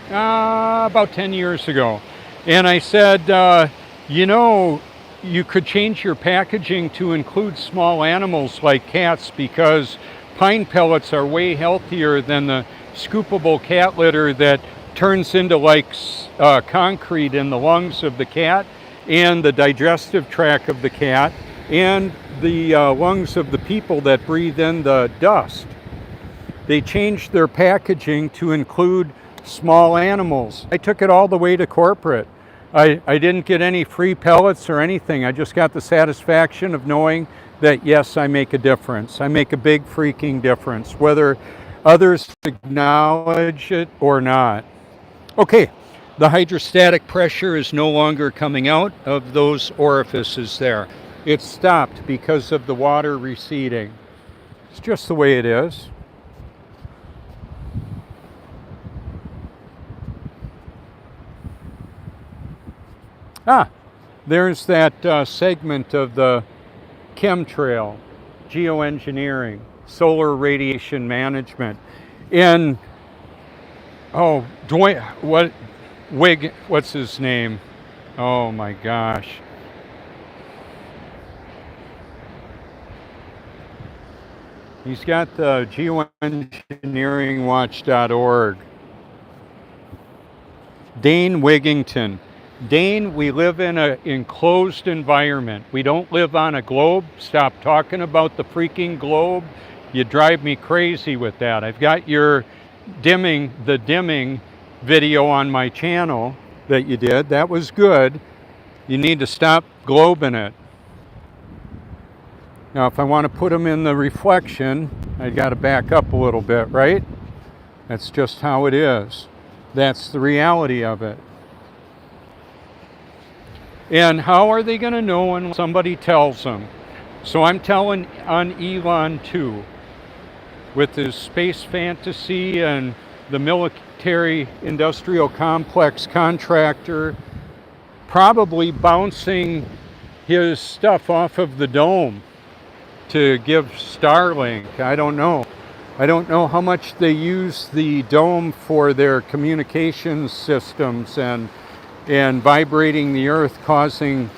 years ago. And I said, you could change your packaging to include small animals like cats because pine pellets are way healthier than the scoopable cat litter that turns into like concrete in the lungs of the cat and the digestive tract of the cat and the lungs of the people that breathe in the dust. They changed their packaging to include small animals. I took it all the way to corporate. I didn't get any free pellets or anything. I just got the satisfaction of knowing that, yes, I make a difference. I make a big freaking difference, whether others acknowledge it or not. Okay, the hydrostatic pressure is no longer coming out of those orifices there. It stopped because of the water receding. It's just the way it is. There's that segment of the chemtrail, geoengineering, solar radiation management. And, what's his name? Oh my gosh. He's got the geoengineeringwatch.org. Dane Wigington. Dane, we live in an enclosed environment. We don't live on a globe. Stop talking about the freaking globe. You drive me crazy with that. I've got your dimming video on my channel that you did. That was good. You need to stop globing it. Now, if I want to put them in the reflection, I got to back up a little bit, right? That's just how it is. That's the reality of it. And how are they going to know when somebody tells them? So I'm telling on Elon too, with his space fantasy and the military industrial complex contractor probably bouncing his stuff off of the dome to give Starlink. I don't know. I don't know how much they use the dome for their communications systems and vibrating the earth, causing,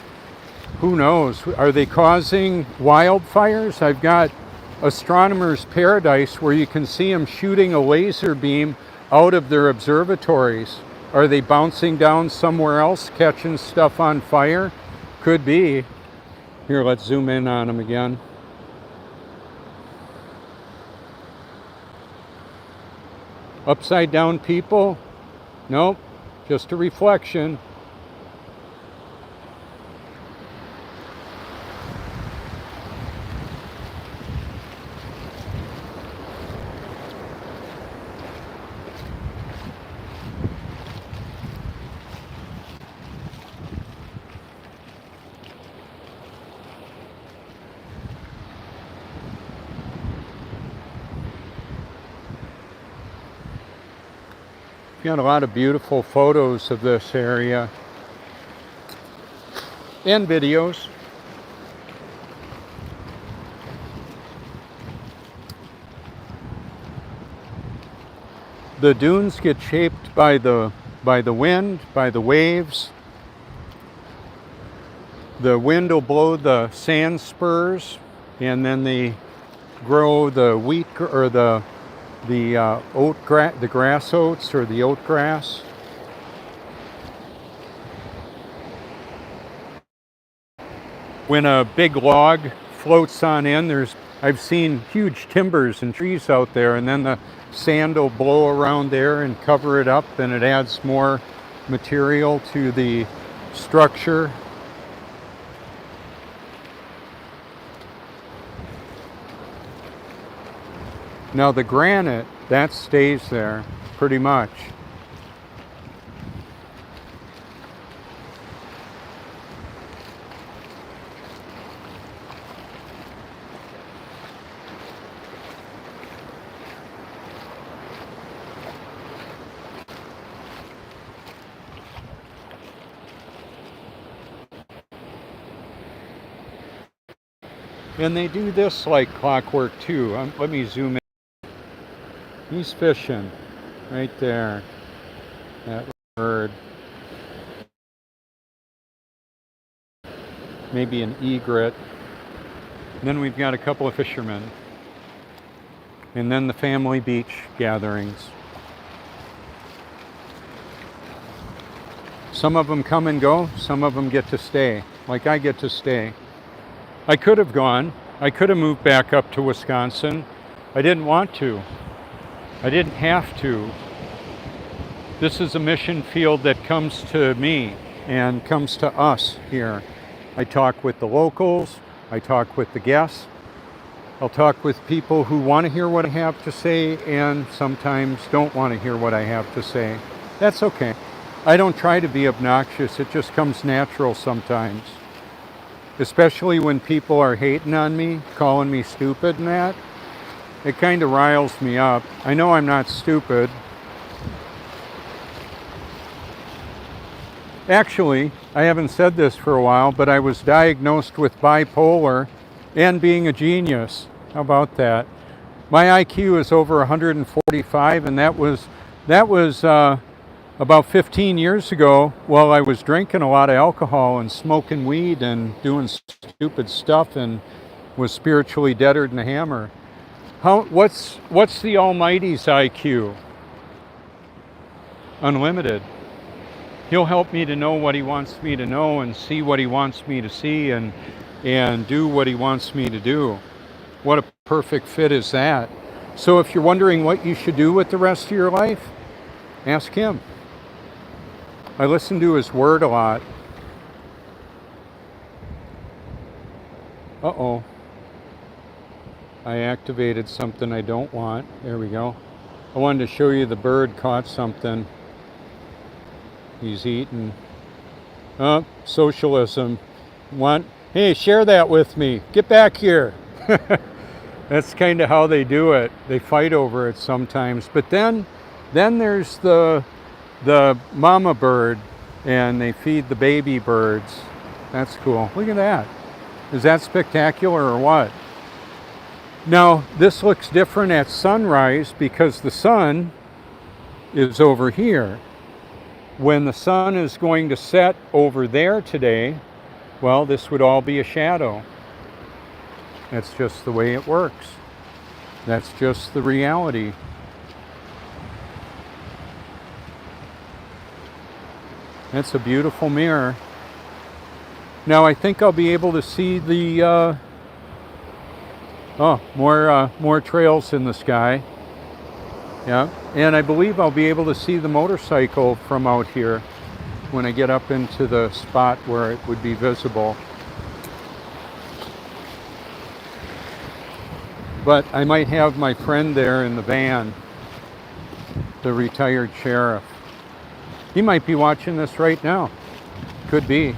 who knows, are they causing wildfires? I've got Astronomer's Paradise where you can see them shooting a laser beam out of their observatories. Are they bouncing down somewhere else, catching stuff on fire? Could be. Here, let's zoom in on them again. Upside down people? Nope, just a reflection. Got a lot of beautiful photos of this area and videos. The dunes get shaped by the wind, by the waves. The wind will blow the sand spurs, and then they grow the wheat or the grass oats or the oat grass. When a big log floats on in, I've seen huge timbers and trees out there, and then the sand will blow around there and cover it up, and it adds more material to the structure. Now the granite, that stays there pretty much. And they do this like clockwork too. Let me zoom in. He's fishing right there, that bird. Maybe an egret. And then we've got a couple of fishermen. And then the family beach gatherings. Some of them come and go, some of them get to stay, like I get to stay. I could have gone. I could have moved back up to Wisconsin. I didn't want to. I didn't have to. This is a mission field that comes to me and comes to us here. I talk with the locals. I talk with the guests. I'll talk with people who want to hear what I have to say and sometimes don't want to hear what I have to say. That's okay. I don't try to be obnoxious. It just comes natural sometimes. Especially when people are hating on me, calling me stupid and that. It kind of riles me up. I know I'm not stupid. Actually, I haven't said this for a while, but I was diagnosed with bipolar and being a genius. How about that? My IQ is over 145, and that was about 15 years ago while I was drinking a lot of alcohol and smoking weed and doing stupid stuff and was spiritually deader than a hammer. What's the Almighty's IQ? Unlimited. He'll help me to know what he wants me to know and see what he wants me to see and do what he wants me to do. What a perfect fit is that? So if you're wondering what you should do with the rest of your life, ask him. I listen to his word a lot. I activated something I don't want. There we go. I wanted to show you the bird caught something. He's eating. Oh, socialism. Hey, share that with me. Get back here. That's kind of how they do it. They fight over it sometimes. But then there's the mama bird, and they feed the baby birds. That's cool. Look at that. Is that spectacular or what? Now, this looks different at sunrise because the sun is over here. When the sun is going to set over there today, well, this would all be a shadow. That's just the way it works. That's just the reality. That's a beautiful mirror. Now I think I'll be able to see the more trails in the sky. Yeah, and I believe I'll be able to see the motorcycle from out here when I get up into the spot where it would be visible. But I might have my friend there in the van, the retired sheriff. He might be watching this right now. Could be.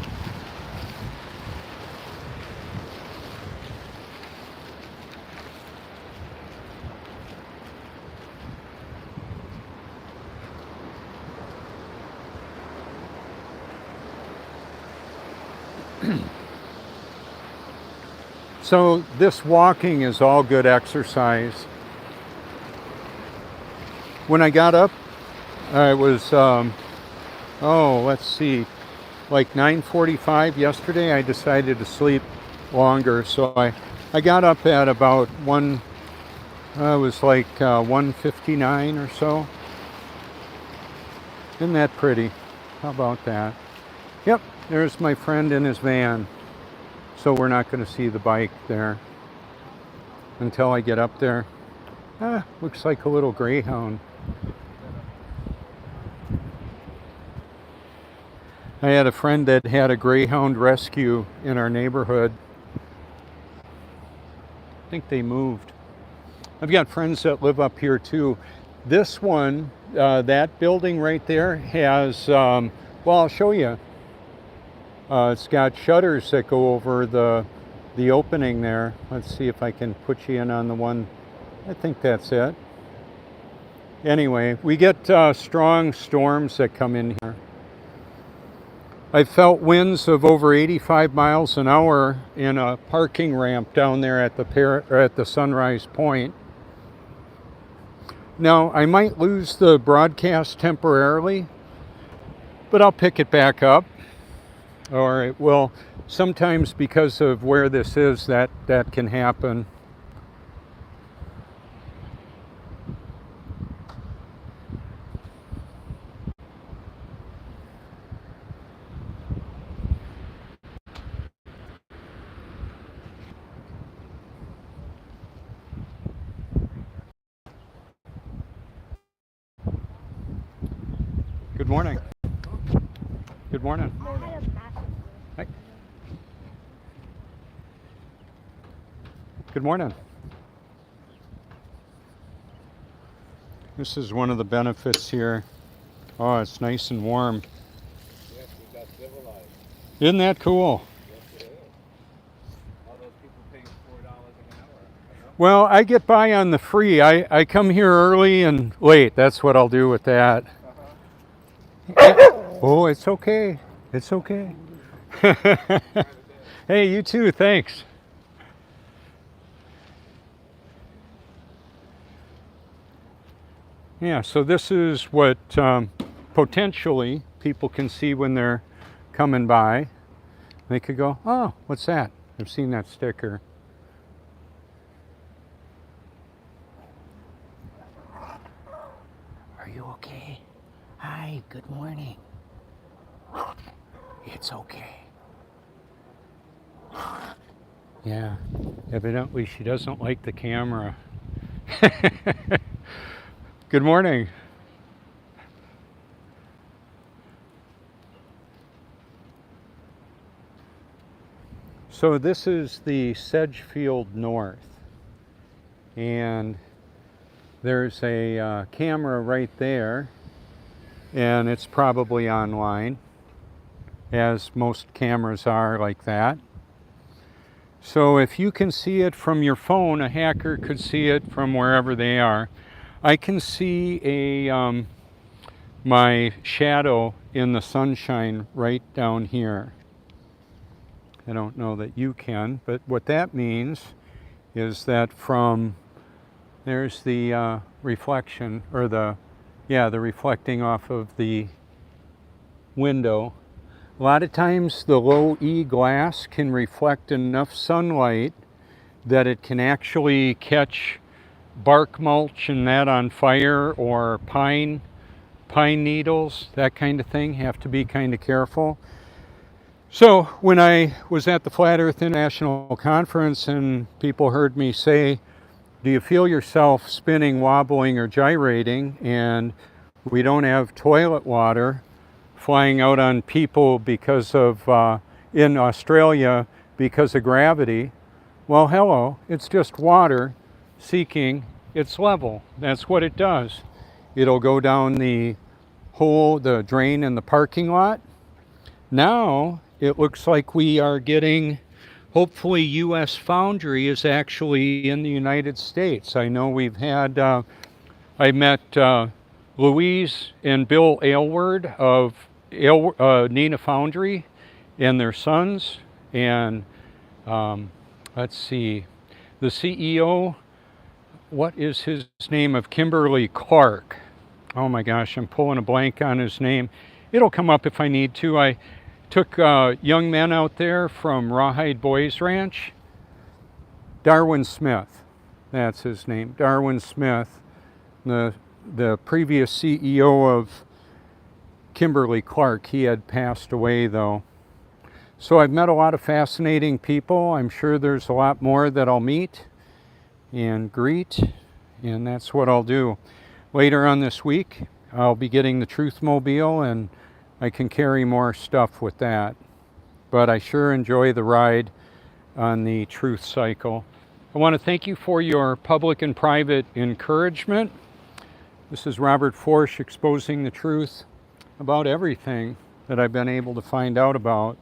So this walking is all good exercise. When I got up, it was, let's see, like 9:45 yesterday. I decided to sleep longer, so I got up at about it was like 1:59 or so. Isn't that pretty? How about that? Yep, there's my friend in his van. So we're not going to see the bike there until I get up there. Looks like a little greyhound. I had a friend that had a greyhound rescue in our neighborhood. I think they moved. I've got friends that live up here too. This one, that building right there has, well, I'll show you. It's got shutters that go over the opening there. Let's see if I can put you in on the one. I think that's it. Anyway, we get strong storms that come in here. I felt winds of over 85 miles an hour in a parking ramp down there at the Sunrise Point. Now, I might lose the broadcast temporarily, but I'll pick it back up. Or it will, sometimes because of where this is, that can happen. Good morning. Good morning. Hi. Good morning. This is one of the benefits here. Oh, it's nice and warm. Yes, we got civilized. Isn't that cool? Yes, it is. All those people paying $4 an hour. Well, I get by on the free. I come here early and late. That's what I'll do with that. Oh, it's okay. It's okay. Hey, you too. Thanks. Yeah, so this is what potentially people can see when they're coming by. They could go, oh, what's that? I've seen that sticker. Are you okay? Hi, good morning. It's okay. Yeah, evidently she doesn't like the camera. Good morning. So this is the Sedgefield North. and there's a camera right there, and it's probably online, as most cameras are like that. So if you can see it from your phone, a hacker could see it from wherever they are. I can see my shadow in the sunshine right down here. I don't know that you can, but what that means is that there's the reflection, or the reflecting off of the window. A lot of times the low E glass can reflect enough sunlight that it can actually catch bark mulch and that on fire, or pine needles, that kind of thing. Have to be kind of careful. So when I was at the Flat Earth International Conference and people heard me say, do you feel yourself spinning, wobbling, or gyrating? And we don't have toilet water flying out on people because of, in Australia, because of gravity. Well, hello, it's just water seeking its level. That's what it does. It'll go down the hole, the drain in the parking lot. Now it looks like we are getting, hopefully US Foundry is actually in the United States. I know we've had, I met Louise and Bill Aylward of Neenah Foundry and their sons, and let's see, the CEO, what is his name, of Kimberly-Clark. Oh my gosh, I'm pulling a blank on his name. It'll come up if I need to. I took young men out there from Rawhide Boys Ranch. Darwin Smith, that's his name, Darwin Smith, the previous CEO of Kimberly-Clark. He had passed away though. So I've met a lot of fascinating people. I'm sure there's a lot more that I'll meet and greet, and that's what I'll do. Later on this week, I'll be getting the Truth Mobile, and I can carry more stuff with that. But I sure enjoy the ride on the Truth Cycle. I want to thank you for your public and private encouragement. This is Robert Forsch exposing the truth about everything that I've been able to find out about.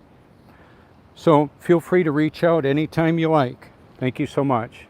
So feel free to reach out anytime you like. Thank you so much.